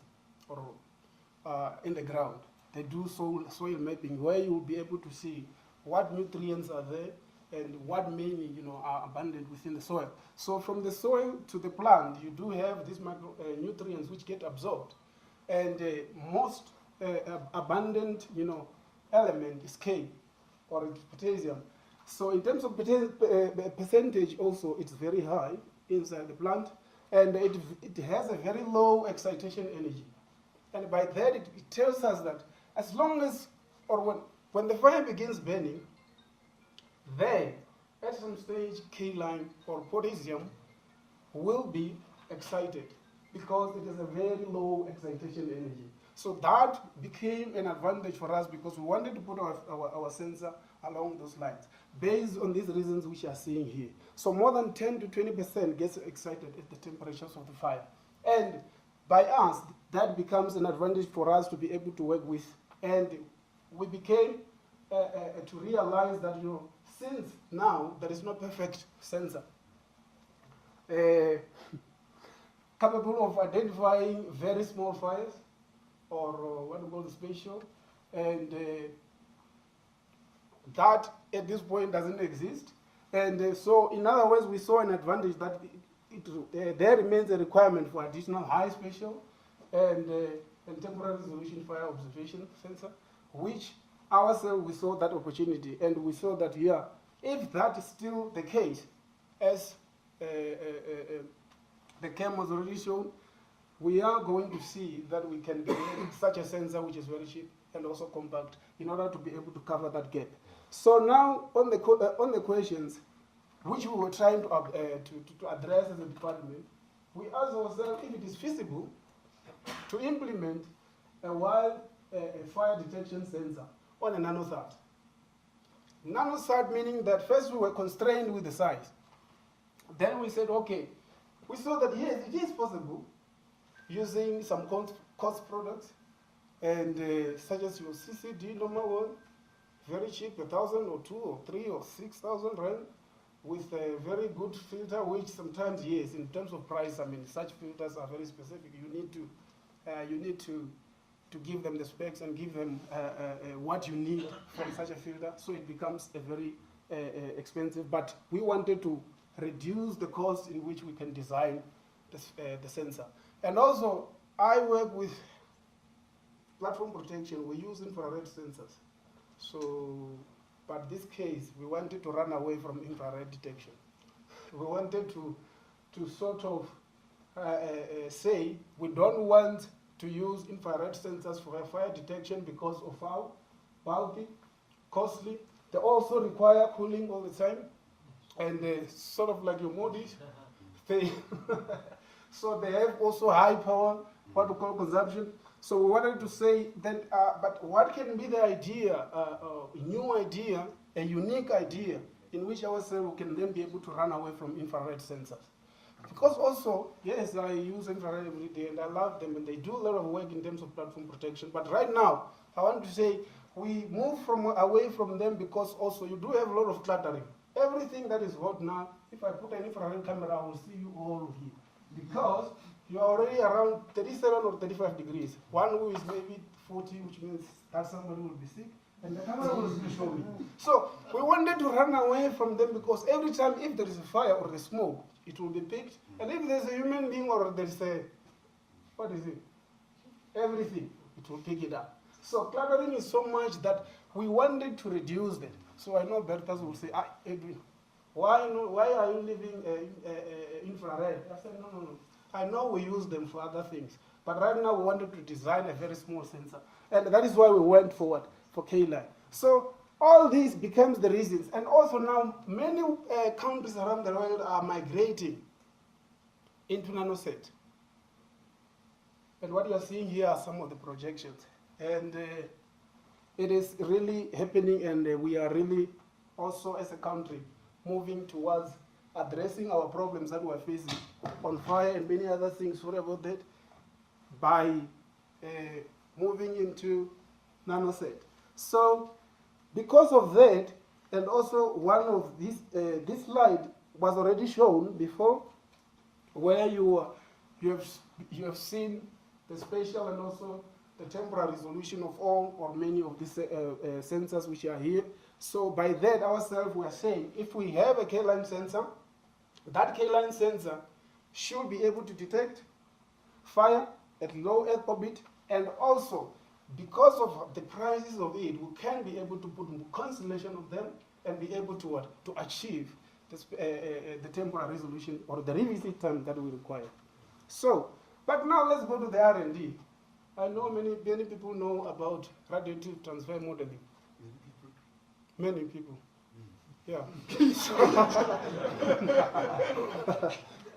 or in the ground. They do soil mapping where you will be able to see what nutrients are there and what mainly are abundant within the soil. So from the soil to the plant, you do have these nutrients which get absorbed, and most abundant element is K, or potassium. So in terms of percentage also, it's very high inside the plant, and it has a very low excitation energy. And by that it tells us that as long as, or when the fire begins burning, then at some stage, K-line or potassium will be excited because it is a very low excitation energy. So that became an advantage for us because we wanted to put our sensor along those lines based on these reasons which you are seeing here. So more than 10 to 20% gets excited at the temperatures of the fire. And by us, that becomes an advantage for us to be able to work with. And we became to realize that, you know, since now there is no perfect sensor capable of identifying very small fires, or what we call the spatial, and that at this point doesn't exist. And so in other words, we saw an advantage that there remains a requirement for additional high spatial and temporary resolution fire observation sensor, which ourselves we saw that opportunity, and we saw that, yeah, if that is still the case, as the CAM was already shown, we are going to see that we can get such a sensor which is very cheap and also compact in order to be able to cover that gap. So now on the questions which we were trying to address as a department, we asked ourselves if it is feasible to implement a wild fire detection sensor on a nano-sat. Nano-sat meaning that first we were constrained with the size. Then we said, okay, we saw that yes, it is possible using some cost products, and such as your CCD normal one, very cheap, 1,000 or 2 or 3 or 6,000 rand, with a very good filter, which sometimes, yes, in terms of price, I mean, such filters are very specific. You need to give them the specs and give them what you need from such a filter, so it becomes a very expensive. But we wanted to reduce the cost in which we can design the sensor. And also, I work with platform protection. We use infrared sensors. So, but this case, we wanted to run away from infrared detection. We wanted to sort of say we don't want to use infrared sensors for fire detection because of how bulky, costly. They also require cooling all the time, and sort of like your Modis, so they have also high power, what we call consumption. So we wanted to say that, but what can be the idea, a new idea, a unique idea, in which ourselves can then be able to run away from infrared sensors? Because also, yes, I use infrared every day and I love them and they do a lot of work in terms of platform protection. But right now, I want to say we move away from them because also you do have a lot of cluttering. Everything that is hot now, if I put an infrared camera, I will see you all here. Because you are already around 37 or 35 degrees. One who is maybe 40, which means that somebody will be sick, and the camera will show me. So we wanted to run away from them because every time if there is a fire or a smoke, it will be picked. And if there's a human being or there's a, what is it? Everything, it will pick it up. So cluttering is so much that we wanted to reduce that. So I know Bertas will say, Edwin, why are you leaving infrared? I said, no. I know we use them for other things. But right now we wanted to design a very small sensor. And that is why we went forward for K-line. So all these becomes the reasons. And also now many countries around the world are migrating into nano-set. And what you are seeing here are some of the projections. And it is really happening, and we are really also as a country moving towards addressing our problems that we're facing on fire and many other things. Sorry about that. By moving into nano-set. So because of that, and also one of these, this slide was already shown before, where you have seen the spatial and also the temporal resolution of all or many of these sensors which are here. So by that ourselves we are saying if we have a K-line sensor, that K-line sensor should be able to detect fire at low Earth orbit, and also because of the prices of it, we can be able to put constellation of them and be able to achieve this, the temporal resolution or the revisit time that we require. So, but now let's go to the R&D. I know many people know about radioactive transfer modeling. Many people. Yeah.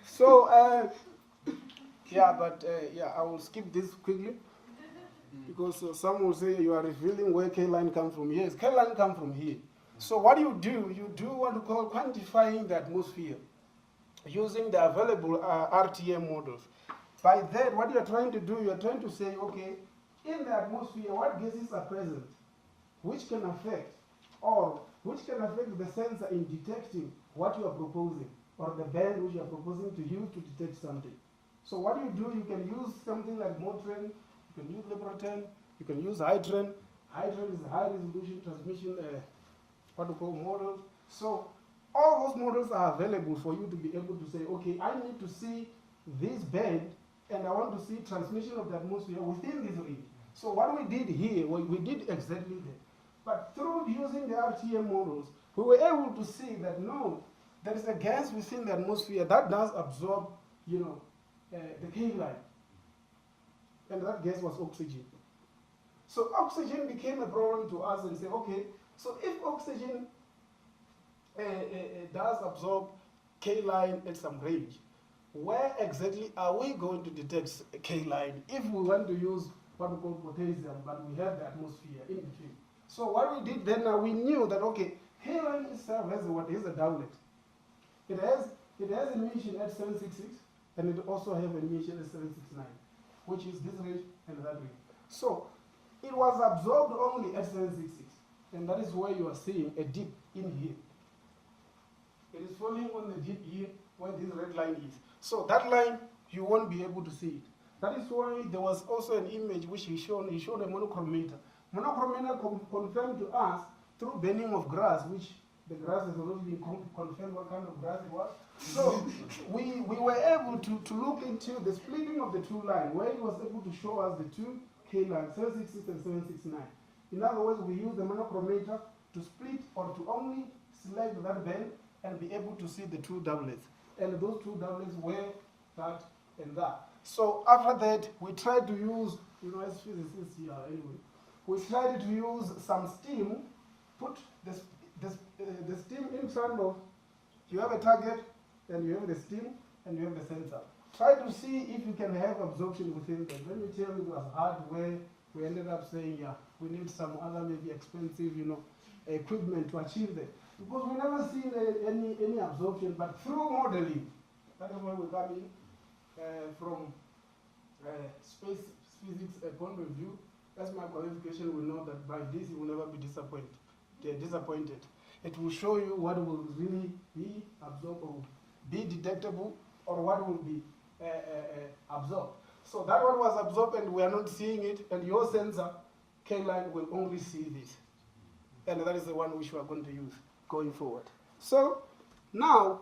So, yeah, but yeah, I will skip this quickly because some will say you are revealing where K-line comes from. Yes, K-line comes from here. So what you do what we call quantifying the atmosphere using the available RTM models. By that, what you are trying to do, you are trying to say, okay, in the atmosphere, what gases are present, which can affect, or which can affect the sensor in detecting what you are proposing, or the band which you are proposing to use to detect something. So what you do, you can use something like Motrin, you can use Liberatin, you can use Hydran. Hydran is a high resolution transmission, what we call models. So all those models are available for you to be able to say, okay, I need to see this band and I want to see transmission of the atmosphere within this range. So what we did here, we did exactly that. But through using the RTM models, we were able to see that no, there is a gas within the atmosphere that does absorb, the K-line. And that gas was oxygen. So oxygen became a problem to us and say, okay, so if oxygen does absorb K-line at some range, where exactly are we going to detect K-line if we want to use what we call potassium, but we have the atmosphere in between? So what we did then, we knew that, okay, K-line itself has a doublet. It has emission at 766, and it also has emission at 769, which is this range and that range. So it was absorbed only at 766, and that is why you are seeing a dip in here. It is falling on the dip here where this red line is. So that line, you won't be able to see it. That is why there was also an image which he showed a monochromator. Monochromator confirmed to us through burning of grass, which the grass has already been confirmed what kind of grass it was. So we were able to look into the splitting of the two lines, where it was able to show us the two K lines, 766 and 769. In other words, we use the monochromator to split or to only select that band and be able to see the two doublets. And those two doublets were that and that. So after that, we tried to use, as physicists here anyway, we tried to use some steam, put the steam in front of, you have a target, and you have the steam, and you have the sensor. Try to see if you can have absorption within that. Let me tell you, it was hard where we ended up saying, yeah, we need some other maybe expensive, equipment to achieve that. Because we never seen any absorption, but through modeling, that is where we come in from space physics point of view. That's my qualification. We know that by this you will never be disappointed. It will show you what will really be absorbed or be detectable, or what will be absorbed. So that one was absorbed and we are not seeing it, and your sensor, K-line, will only see this. And that is the one which we are going to use going forward. So now,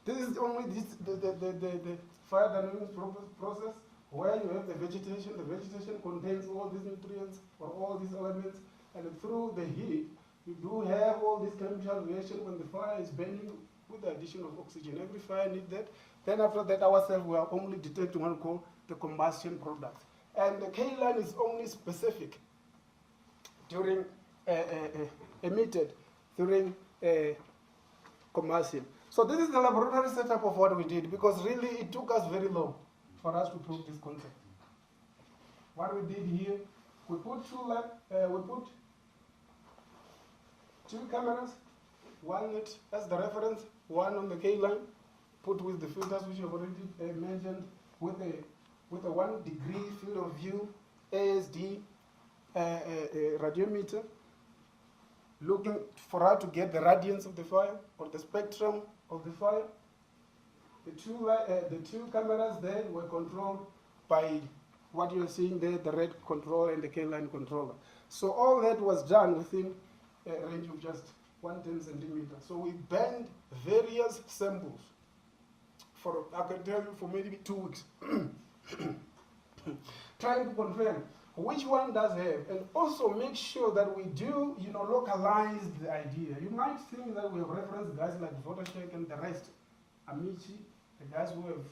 this is only the fire dynamics process where you have the vegetation. The vegetation contains all these nutrients or all these elements, and through the heat, you do have all this chemical reaction when the fire is burning with the addition of oxygen. Every fire needs that. Then after that, ourselves, we are only detecting what we call the combustion product. And the K-line is only specific during emitted during combustion. So this is the laboratory setup of what we did, because really it took us very long for us to prove this concept. What we did here, we put two cameras, one as the reference, one on the K-line, put with the filters which I've already mentioned, with a 1 degree field of view, ASD radiometer, looking for how to get the radiance of the fire or the spectrum of the fire. The two cameras there were controlled by what you're seeing there, the red controller and the K-line controller. So all that was done within a range of just 110 centimeters. So we banned various samples for, I can tell you, for maybe 2 weeks, trying to confirm which one does have, and also make sure that we do, localize the idea. You might think that we have referenced guys like Vodashek and the rest, Amici, the guys who have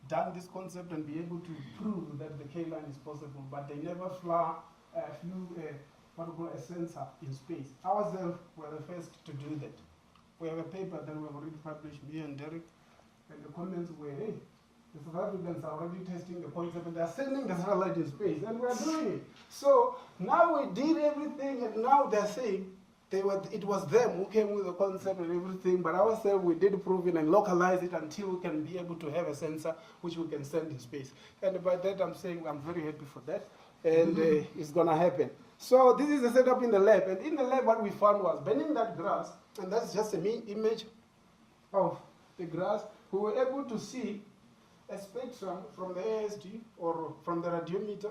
done this concept and be able to prove that the K-line is possible, but they never flew what we call a sensor in space. Ourselves were the first to do that. We have a paper that we have already published, me and Derek, and the comments were, hey, the South Africans are already testing the point 7, they are sending the satellite in space, and we are doing it. So now we did everything, and now they're saying it was them who came with the concept and everything, but ourselves, we did prove it and localize it until we can be able to have a sensor which we can send in space. And by that, I'm saying I'm very happy for that, and it's going to happen. So this is the setup in the lab, and in the lab, what we found was burning that grass, and that's just a image of the grass. We were able to see a spectrum from the ASD or from the radiometer.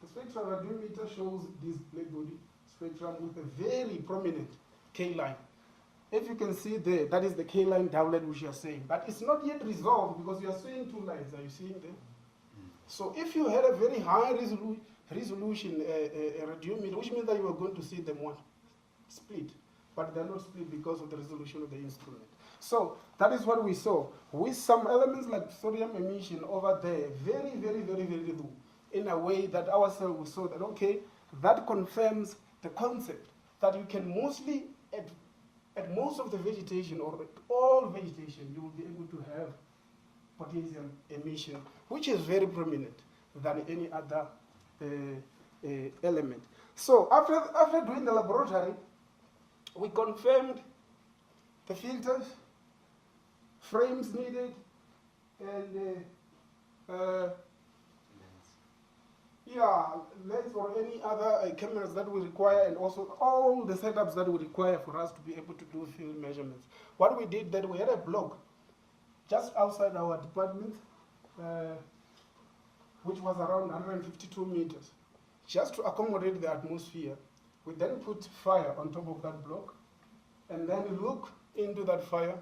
The spectral radiometer shows this black body spectrum with a very prominent K line. If you can see there, that is the K line doublet which you are saying. But it's not yet resolved because you are seeing two lines. Are you seeing them? So if you had a very high resolution radiometer, which means that you are going to see them split. But they're not split because of the resolution of the instrument. So that is what we saw. With some elements like sodium emission over there, very, very, very, very low, in a way that ourselves we saw that, okay, that confirms the concept that you can mostly, at most of the vegetation or all vegetation, you will be able to have potassium emission, which is very prominent than any other element. So after doing the laboratory, we confirmed the filters, frames needed, and lens or any other cameras that we require, and also all the setups that we require for us to be able to do field measurements. What we did that we had a block just outside our department, which was around 152 meters, just to accommodate the atmosphere. We then put fire on top of that block, and then look into that fire,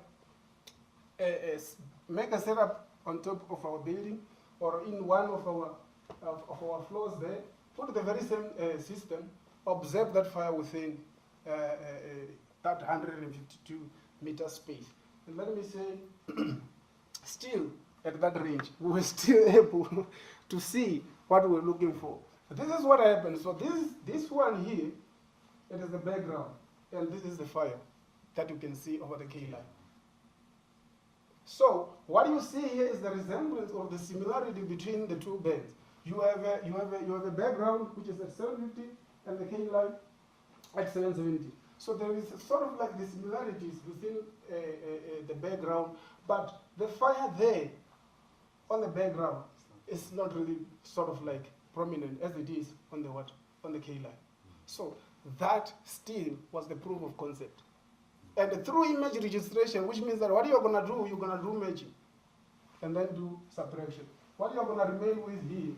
make a setup on top of our building or in one of our floors there, put the very same system, observe that fire within that 152 meter space. And let me say, still at that range, we were still able to see what we were looking for. This is what happened. So this one here, it is the background, and this is the fire that you can see over the K line. So what you see here is the resemblance or the similarity between the two bands. You have a background which is at 750 and the K line at 770. So there is sort of like the similarities within the background, but the fire there on the background is not really sort of like prominent as it is on the what? On the K line. So that still was the proof of concept. And through image registration, which means that what you're going to do matching and then do subtraction. What you're going to remain with here,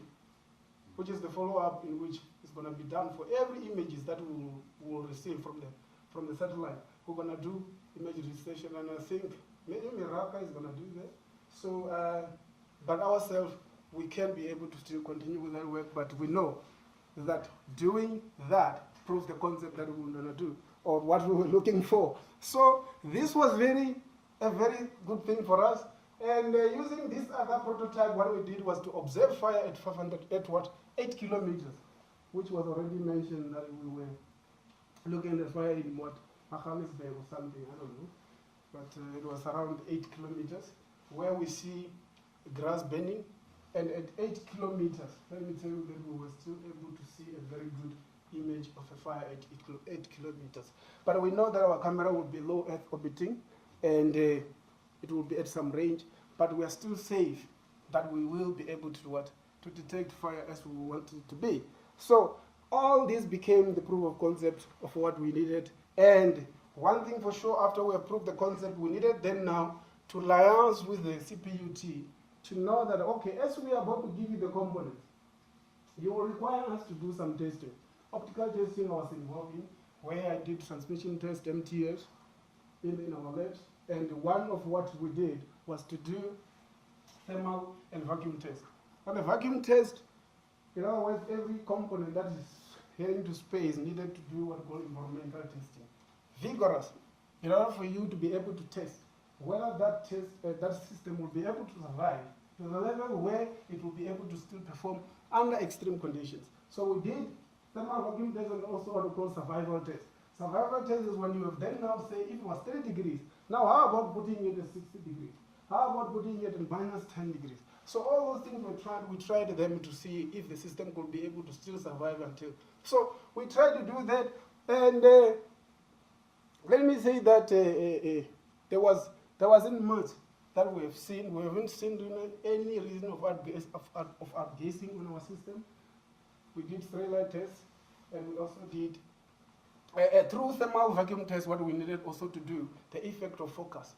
which is the follow-up in which is going to be done for every images that we will receive from the satellite. We're going to do image registration, and I think maybe Meraka is going to do that. So, but ourselves, we can be able to still continue with that work, but we know that doing that proves the concept that we were going to do, or what we were looking for. So this was a very good thing for us. And using this other prototype, what we did was to observe fire at 8 kilometers, which was already mentioned that we were looking at fire in what, Magalisberg or something, I don't know. But it was around 8 kilometers, where we see grass burning. And at 8 kilometers, let me tell you that we were still able to see a very good image of a fire at 8 kilometers. But we know that our camera will be low Earth orbiting, and it will be at some range, but we are still safe that we will be able to detect fire as we want it to be. So all this became the proof of concept of what we needed. And one thing for sure, after we approved the concept, we needed then now to liaise with the CPUT to know that, okay, as we are about to give you the components, you will require us to do some testing. Optical testing I was involved in, where I did transmission test, MTS, in our labs. And one of what we did was to do thermal and vacuum test. On the vacuum test, in other words, every component that is heading to space needed to do what we call environmental testing. Vigorous, in order for you to be able to test whether that system will be able to survive to the level where it will be able to still perform under extreme conditions. So we did thermal vacuum test and also what we call survival test. Survival test is when you have then now say if it was 30 degrees, Now, how about putting it at 60 degrees? How about putting it at minus 10 degrees? So all those things we tried them to see if the system could be able to still survive until. So we tried to do that, and let me say that there wasn't much that we have seen. We haven't seen any reason of outgassing on our system. We did three-light tests, and we also did through thermal vacuum test. What we needed also to do the effect of focus,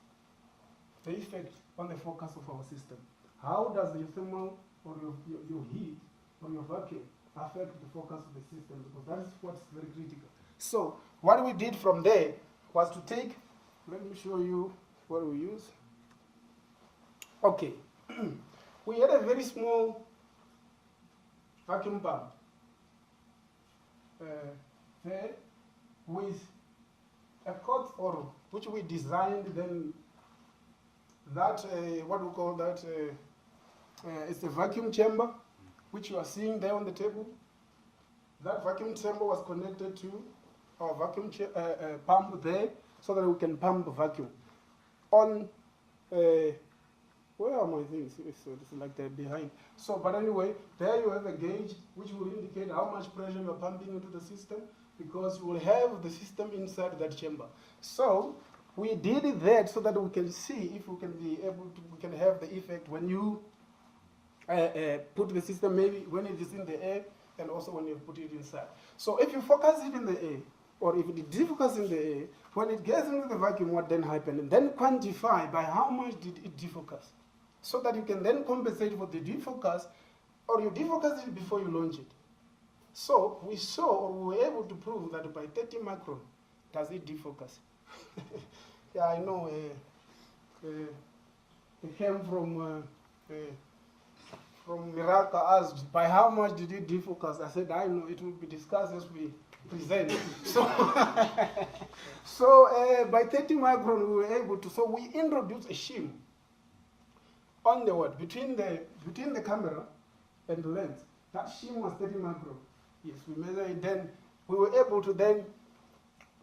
the effect on the focus of our system. How does your thermal or your heat or your vacuum affect the focus of the system? Because that is what's very critical. So what we did from there was to take, let me show you what we use. Okay, we had a very small vacuum pump there with a cord oil, which we designed then that, what we call that, it's a vacuum chamber, which you are seeing there on the table. That vacuum chamber was connected to our vacuum pump there, so that we can pump the vacuum. On, where are my things? So it's like they're behind. So, but anyway, there you have a gauge, which will indicate how much pressure you're pumping into the system, because you will have the system inside that chamber. So, we did that so that we can see if we can be able to, we can have the effect when you put the system, maybe when it is in the air, and also when you put it inside. So if you focus it in the air, or if it defocus in the air, when it gets into the vacuum, what then happened? And then quantify by how much did it defocus, so that you can then compensate for the defocus, or you defocus it before you launch it. So we saw, or we were able to prove that by 30 micron, does it defocus. Yeah, I know. It came from Meraka, asked by how much did it defocus. I said, I know, it will be discussed as we present. So, by 30 micron, we were able to. So we introduced a shim on the what between the camera and the lens. That shim was 30 micron. Yes, we measured it. Then we were able to then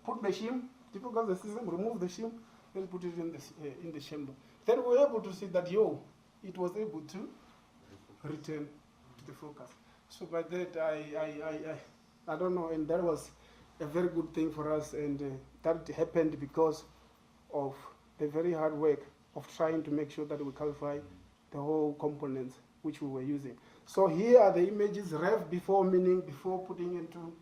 put the shim, defocus the system, remove the shim, then put it in the chamber. Then we were able to see that it was able to return to the focus. So by that, I don't know, and that was a very good thing for us, and that happened because of the very hard work of trying to make sure that we qualify the whole components which we were using. So here are the images, ref before, meaning before putting into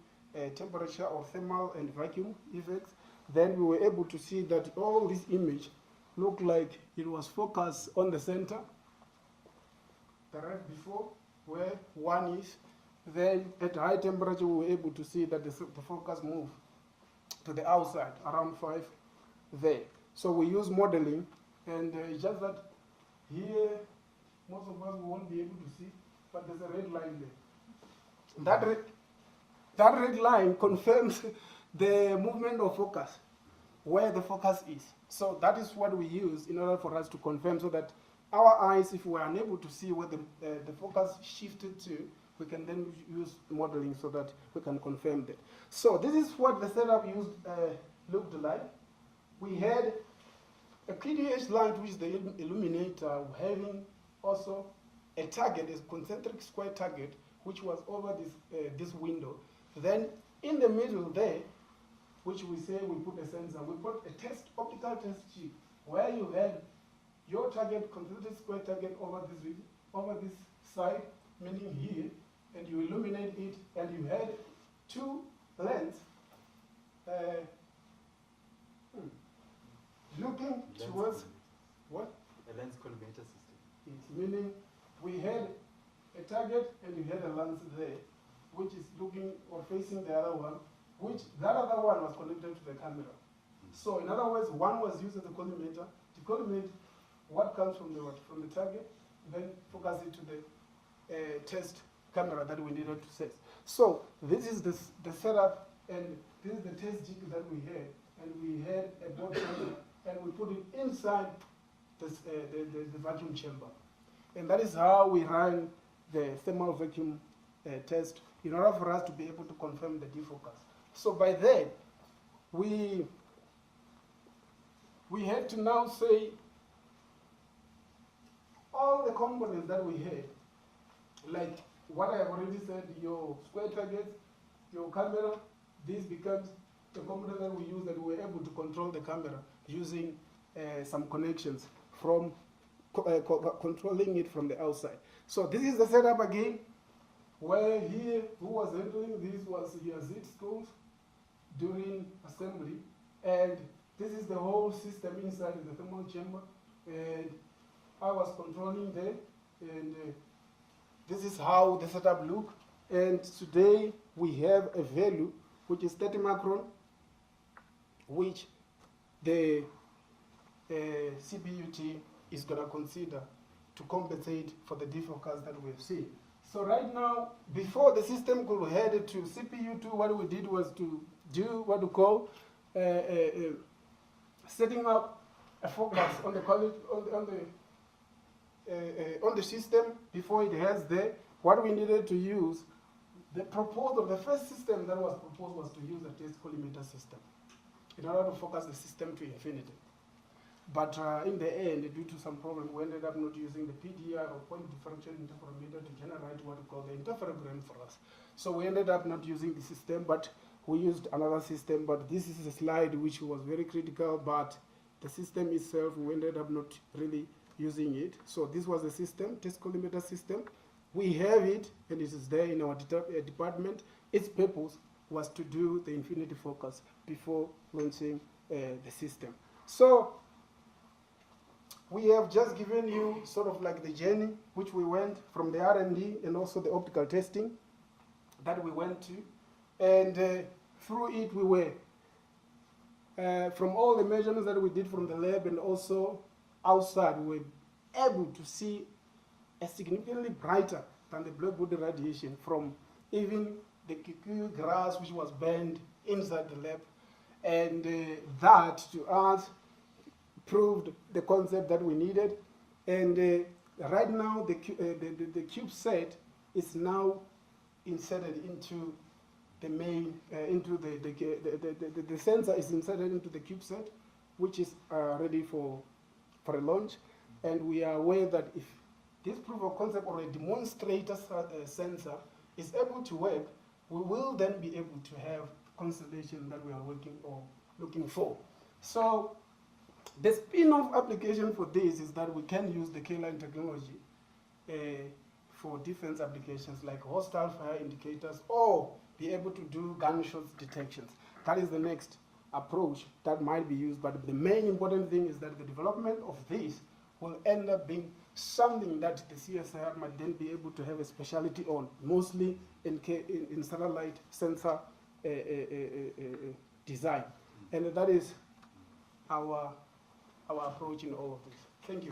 temperature or thermal and vacuum effects. Then we were able to see that all this image looked like it was focused on the center. The ref before, where 1 is. Then at high temperature, we were able to see that the focus moved to the outside, around 5 there. So we use modeling, and it's just that here, most of us won't be able to see, but there's a red line there. That red line confirms the movement of focus, where the focus is. So that is what we use in order for us to confirm, so that our eyes, if we are unable to see where the focus shifted to, we can then use modeling so that we can confirm that. So this is what the setup used looked like. We had a PDH light, which is the illuminator, having also a target, a concentric square target, which was over this window. Then in the middle there, which we say we put a sensor, we put a optical test chip, where you had your target, concentric square target over this side, meaning here, and you illuminate it, and you had 2 lenses looking towards what? A lens collimator system. It's meaning we had a target and you had a lens there, which is looking or facing the other one, which that other one was connected to the camera. So in other words, one was used as a collimator to collimate what comes from the target, then focus it to the test camera that we needed to set. So this is the setup, and this is the test jig that we had, and we had a board camera, and we put it inside the vacuum chamber. And that is how we ran the thermal vacuum test in order for us to be able to confirm the defocus. So by that, we we had to now say all the components that we had, like what I have already said, your square targets, your camera, this becomes the component that we use, that we're able to control the camera using some connections from controlling it from the outside. So this is the setup again, where here, who was handling this was Yazid Schools during assembly, and this is the whole system inside the thermal chamber, and I was controlling there, and this is how the setup look. And today we have a value which is 30 micron, which the CPUT is going to consider to compensate for the defocus that we have seen. So right now, before the system could head to CPU2, what we did was to do what we call setting up a focus on the on the system before it heads there. What we needed to use, the proposal, the first system that was proposed was to use a test collimator system in order to focus the system to infinity. But in the end, due to some problem, we ended up not using the PDI or point differential interferometer to generate what we call the interferogram for us. So we ended up not using the system, but we used another system. But this is a slide which was very critical, but the system itself, we ended up not really using it. So this was the system, test collimator system. We have it, and it is there in our department. Its purpose was to do the infinity focus before launching the system. So we have just given you sort of like the journey which we went from the R&D and also the optical testing that we went to. And through it we were, from all the measurements that we did from the lab and also outside, we were able to see a significantly brighter than the black body radiation from even the kikuyu grass which was burned inside the lab. And that to us proved the concept that we needed. And right now the CubeSat is now inserted into the main, the sensor is inserted into the CubeSat, which is ready for a launch. And we are aware that if this proof of concept or a demonstrator sensor is able to work, we will then be able to have constellation that we are working or looking for. So the spin-off application for this is that we can use the K-line technology for defense applications like hostile fire indicators, or be able to do gunshots detections. That is the next approach that might be used, but the main important thing is that the development of this will end up being something that the CSIR might then be able to have a specialty on, mostly in satellite sensor design. And that is our approach in all of this. Thank you.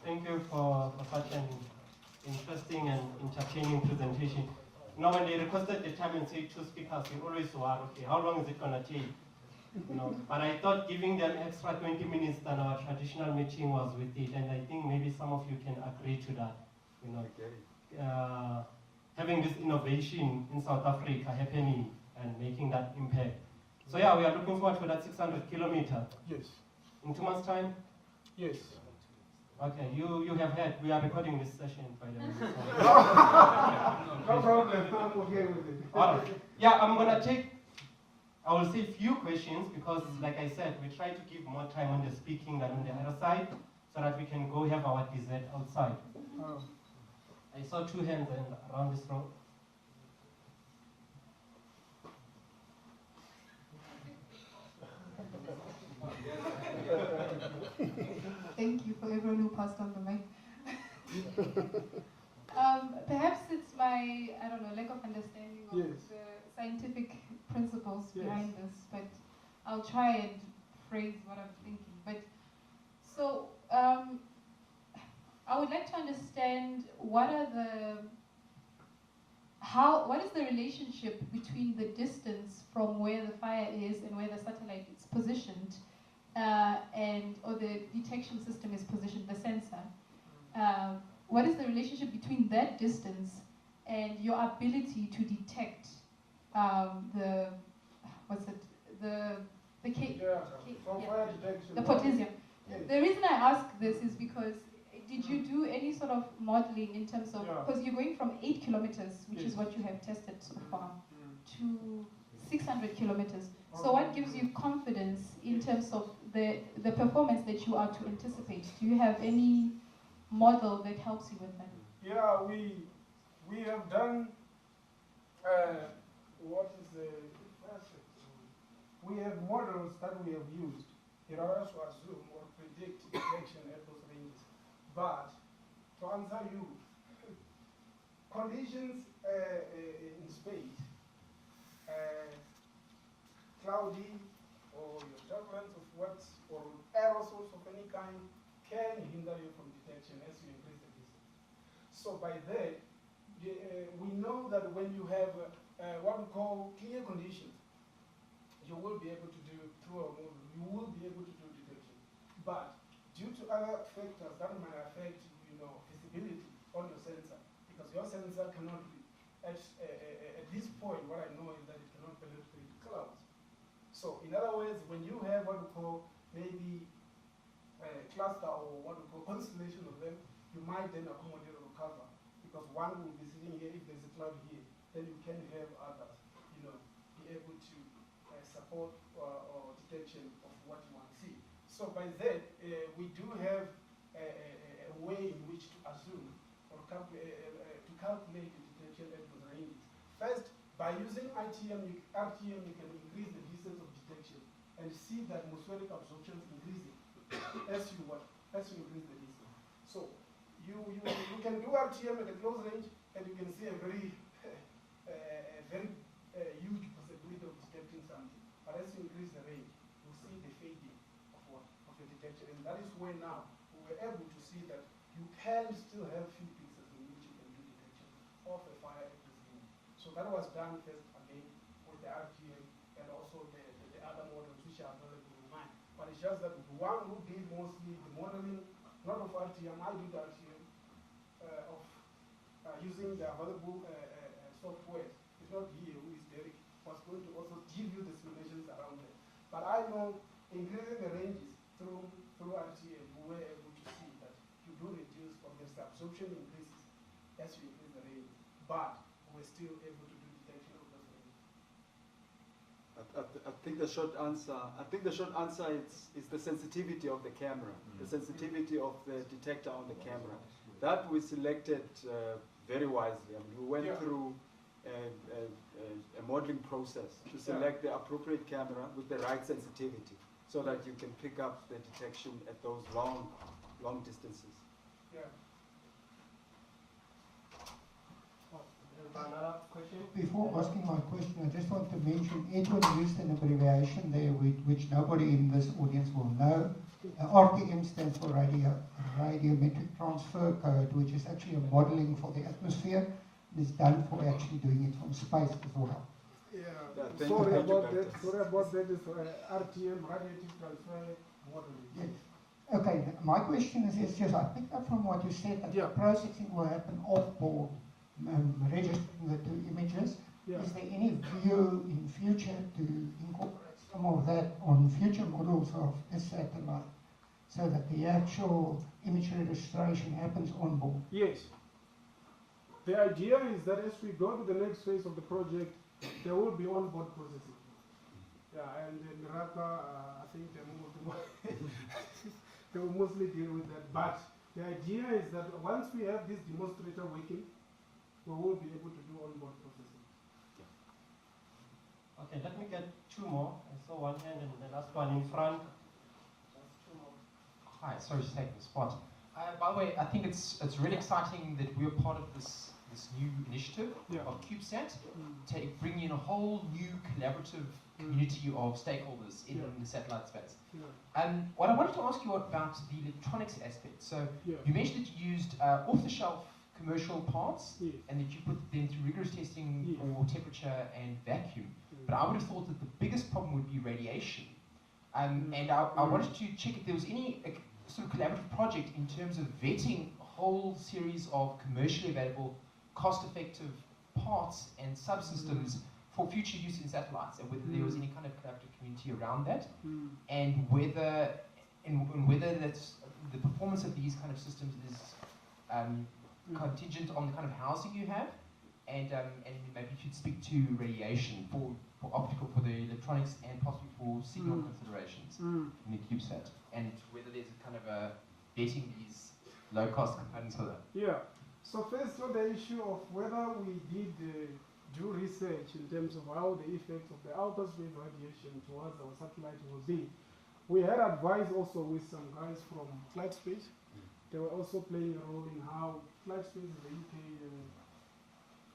Thank you for such an interesting and entertaining presentation. You know, when they requested the time and said 2 speakers, we always worry, okay, how long is it going to take? You know, but I thought giving them extra 20 minutes than our traditional meeting was with it, and I think maybe some of you can agree to that. You know, having this innovation in South Africa happening and making that impact. So yeah, we are looking forward to that 600 kilometers. Yes. In 2 months' time? Yes. Okay, you have heard, we are recording this session, by the way. No problem, I'm okay with it. All right. Yeah, I will say few questions because, like I said, we try to give more time on the speaking than on the other side so that we can go have our dessert outside. Oh. I saw 2 hands around this row. Thank you for everyone who passed on the mic. Perhaps it's my, I don't know, lack of understanding of the scientific principles behind this, but I'll try and phrase what I'm thinking. But so I would like to understand what is the relationship between the distance from where the fire is and where the satellite is positioned, or the detection system is positioned, the sensor, what is the relationship between that distance and your ability to detect the potassium? Yes. The reason I ask this is because did you do any sort of modeling in terms of, because you're going from 8 kilometers, which is what you have tested so far, to 600 kilometers. So what gives you confidence in terms of the performance that you are to anticipate? Do you have any model that helps you with that? Yeah, we have done, what is the, we have models that we have used in order to assume or predict detection at those ranges. But to answer you, conditions in space, cloudy, or your turbulence of what, or aerosols of any kind, can hinder you from detection as you increase the distance. So by that, we know that when you have what we call clear conditions, you will be able to do through a model, you will be able to do detection. But due to other factors that might affect, visibility on your sensor, because your sensor cannot be, at this point, what I know is that it cannot penetrate clouds. So in other words, when you have what we call maybe a cluster or what we call constellation of them, you might then accommodate or cover, because one will be sitting here. If there's a cloud here, then you can have others, be able to support or detection of what you want to see. So by that, we do have a way in which to assume or to calculate the detection at those ranges. First, by using RTM, you can increase the distance of detection and see that atmospheric absorption is increasing as you increase the distance. So you can do RTM at a close range, and you can see a very huge possibility of detecting something. But as you increase the range, you see the fading of the detection, and that is where now we were able to see that you can still have few pieces in which you can do detection of a fire at this range. So that was done first again with the RTM and also the other models which are available online. But it's just that the one who did mostly the modeling, not of RTM, I did RTM of using the available software. It's not here who is Derek, was going to also give you the simulations around it. But I know increasing the ranges through RTM, we were able to see that you do reduce, or the absorption increases as you increase the range. But we're still able to do detection of those ranges. I think the short answer is the sensitivity of the camera, the sensitivity of the detector on the camera. That we selected very wisely. I mean, we went through a modeling process to select the appropriate camera with the right sensitivity, so that you can pick up the detection at those long distances. Yeah. Another question? Before asking my question, I just want to mention Edwin used an abbreviation there which nobody in this audience will know. RTM stands for radiometric transfer code, which is actually a modeling for the atmosphere. It is done for actually doing it from space as well. Yeah, sorry about that. Sorry about that. It's RTM, radiative transfer modeling. Yes. Okay, my question is just, I picked up from what you said that the processing will happen off-board, registering the two images. Is there any view in future to incorporate some of that on future models of the satellite, so that the actual image registration happens on board? Yes. The idea is that as we go to the next phase of the project, there will be on-board processing. Yeah, and in Meraka, I think they will mostly deal with that. But the idea is that once we have this demonstrator working, we will be able to do on-board processing. Okay, let me get two more. I saw one hand and the last one in front. Just two more. Hi, sorry to take the spot. By the way, I think it's really exciting that we're part of this new initiative of CubeSat, bringing in a whole new collaborative community of stakeholders in the satellite space. What I wanted to ask you about the electronics aspect. So you mentioned that you used off-the-shelf commercial parts, and that you put them through rigorous testing for temperature and vacuum. But I would have thought that the biggest problem would be radiation. And I wanted to check if there was any sort of collaborative project in terms of vetting whole series of commercially available, cost-effective parts and subsystems for future use in satellites, and whether there was any kind of collaborative community around that, and whether that's the performance of these kind of systems is contingent on the kind of housing you have, and maybe you should speak to radiation for optical, for the electronics, and possibly for signal considerations in the CubeSat, and whether there's a kind of a vetting these low-cost components for that. Yeah. So first, on the issue of whether we did do research in terms of how the effects of the outer space radiation towards our satellite will be, we had advice also with some guys from Flight Space. They were also playing a role in how Flight Space is a UK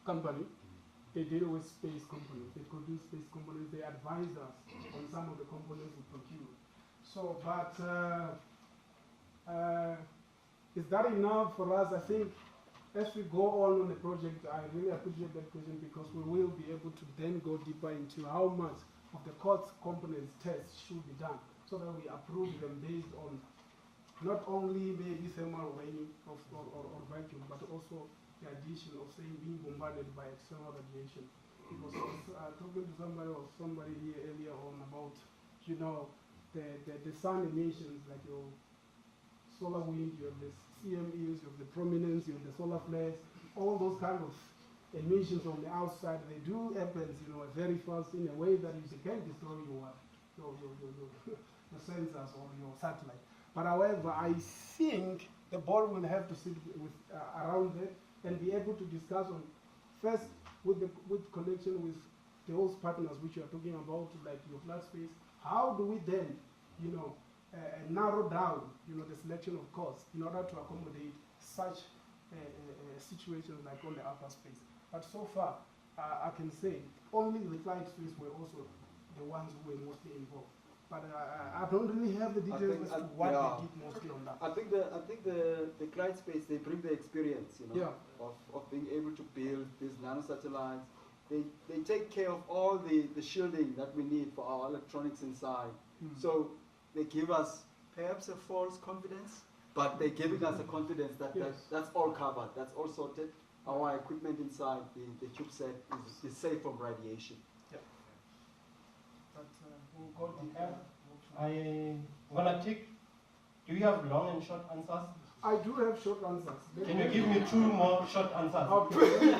company. They deal with space companies. They produce space companies. They advise us on some of the components we procure. So, but is that enough for us? I think as we go on the project, I really appreciate that question, because we will be able to then go deeper into how much of the cost components tests should be done, so that we approve them based on not only maybe thermal weighing or vacuum, but also the addition of, say, being bombarded by external radiation. Because I was talking to somebody here earlier on about, you know, the sun emissions, like your solar wind, you have the CMEs, you have the prominence, you have the solar flares, all those kind of emissions on the outside, they do happen, you know, very fast in a way that you can destroy your sensors or your satellite. But however, I think the board will have to sit with around that and be able to discuss on, first with connection with the host partners which you are talking about, like your flat space. How do we then, you know, narrow down, you know, the selection of costs in order to accommodate such situations like on the upper space? But so far, I can say only the flight space were also the ones who were mostly involved. But I don't really have the details as to what they did mostly on that. I think the client space, they bring the experience, you know, of being able to build these nano-satellites. They take care of all the shielding that we need for our electronics inside. So they give us perhaps a false confidence, but they're giving us a confidence that that's all covered, that's all sorted. Our equipment inside the CubeSat is safe from radiation. We'll go deeper. I'm gonna take. Do you have long and short answers? I do have short answers. Can you give me 2 more short answers? Okay.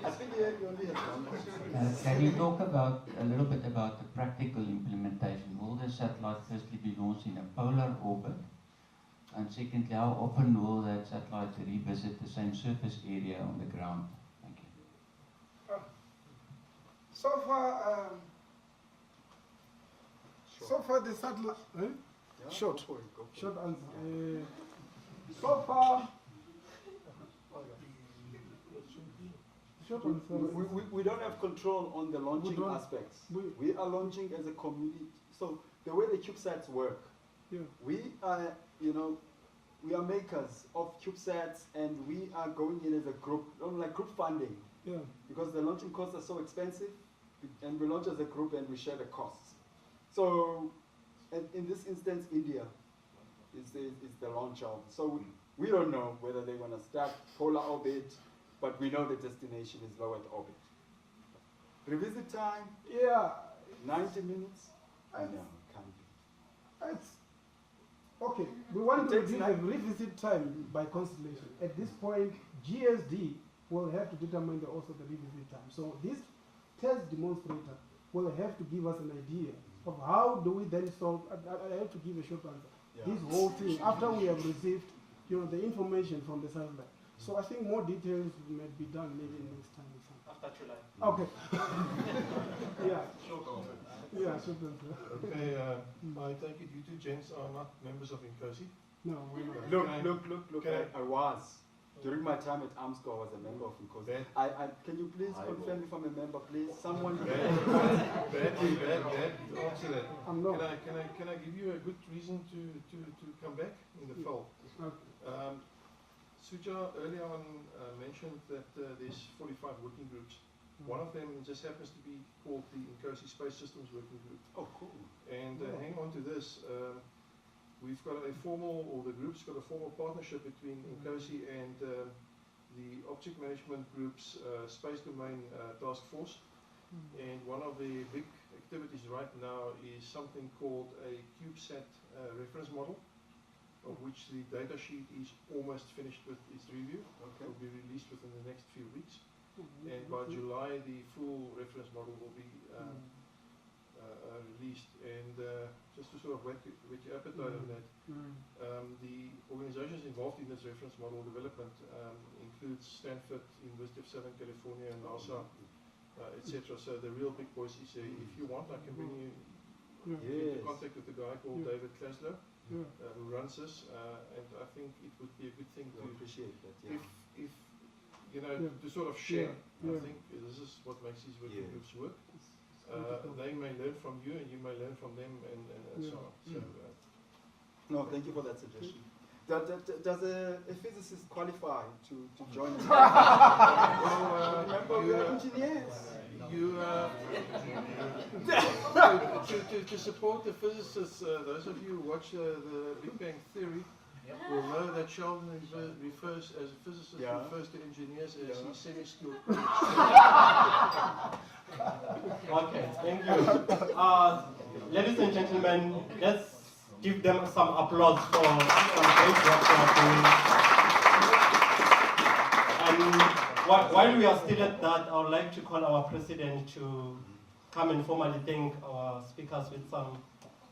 I think you only have one. Can you talk about a little bit about the practical implementation? Will the satellite firstly be launched in a polar orbit? And secondly, how often will that satellite revisit the same surface area on the ground? Thank you. So far the satellite. Short answer. So far. We don't have control on the launching aspects. We are launching as a community. So the way the CubeSats work, we are, you know, we are makers of CubeSats, and we are going in as a group, like group funding. Because the launching costs are so expensive, and we launch as a group and we share the costs. So, in this instance, India is the launcher. So we don't know whether they're going to start polar orbit, but we know the destination is low Earth orbit. Revisit time? 90 minutes? I know, can't be. Okay, we want to revisit time by constellation. At this point, GSD will have to determine also the revisit time. So this test demonstrator will have to give us an idea of how do we then solve. I have to give a short answer. This whole thing, after we have received, you know, the information from the satellite. So I think more details might be done maybe next time or something. After July. Okay. Short answer. Okay, I take it you two gents are not members of INCOSI? No, we're not. Look, I was. During my time at Armscor, I was a member of INCOSI. Can you please confirm if I'm a member, please? Someone. Bad to answer that. I'm not. Can I give you a good reason to come back in the fold? Okay. Suja earlier on mentioned that there's 45 working groups. One of them just happens to be called the INCOSI Space Systems Working Group. Oh, cool. And hang on to this. we've got a formal, or the group's got a formal partnership between Nkosi and the Object Management Group's Space Domain Task Force. And one of the big activities right now is something called a CubeSat reference model, of which the data sheet is almost finished with its review. It will be released within the next few weeks. And by July, the full reference model will be released. And just to sort of whet your appetite on that, the organizations involved in this reference model development includes Stanford, University of Southern California, and NASA, etc. So the real big boys is if you want, I can bring you into contact with a guy called David Klaslow, who runs this, and I think it would be a good thing to appreciate that. if you know, to sort of share. I think this is what makes these working groups work. They may learn from you, and you may learn from them, and so on. So, no, thank you for that suggestion. Does a physicist qualify to join? Remember, we are engineers. To support the physicists, those of you who watch the Big Bang Theory will know that Sheldon refers, as a physicist, refers to engineers as his semi-skilled critics. Okay, thank you. Ladies and gentlemen, let's give them some applause for some great work they are doing. And while we are still at that, I would like to call our president to come and formally thank our speakers with some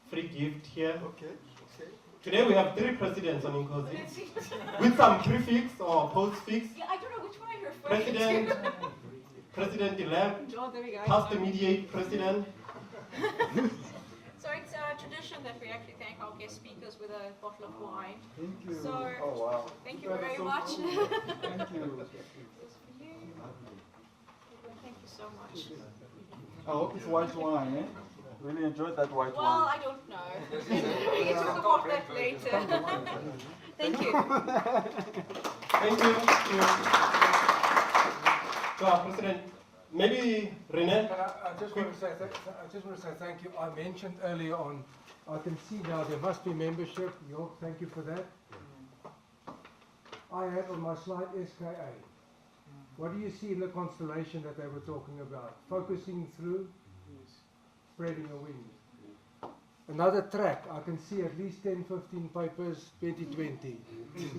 free gift here. Okay. Today we have 3 presidents on Nkosi, with some prefix or postfix. Yeah, I don't know which one I refer to. President-elect, Oh, there we go. past immediate president. So it's a tradition that we actually thank our guest speakers with a bottle of wine. Thank you. So, thank you very much. Thank you. This for you. Thank you so much. I hope it's white wine, eh? Really enjoyed that white wine. Well, I don't know. We can talk about that later. Thank you. Thank you. So, President, maybe Rene? I just want to say thank you. I mentioned earlier on, I can see now there must be membership. Thank you for that. I had on my slide SKA. What do you see in the constellation that they were talking about? Focusing through, spreading a wing. Another track, I can see at least 10, 15 papers, 2020.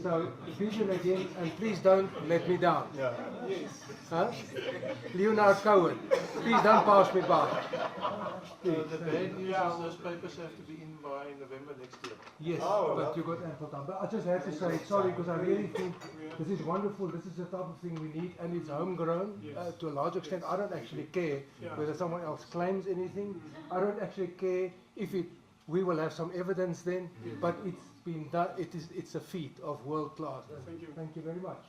So, vision again, and please don't let me down. Huh? Leonard Cohen, please don't pass me by. The bad news is those papers have to be in by November next year. Yes, but you got ample time. But I just have to say sorry because I really think this is wonderful. This is the type of thing we need, and it's homegrown to a large extent. I don't actually care whether someone else claims anything. I don't actually care if we will have some evidence then, but it's been done. It's a feat of world class. Thank you. Thank you very much.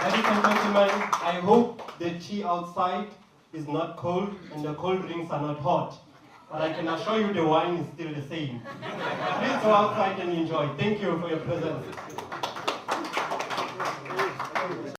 Ladies and gentlemen, I hope the tea outside is not cold and the cold drinks are not hot. But I can assure you the wine is still the same. Please go outside and enjoy. Thank you for your presence.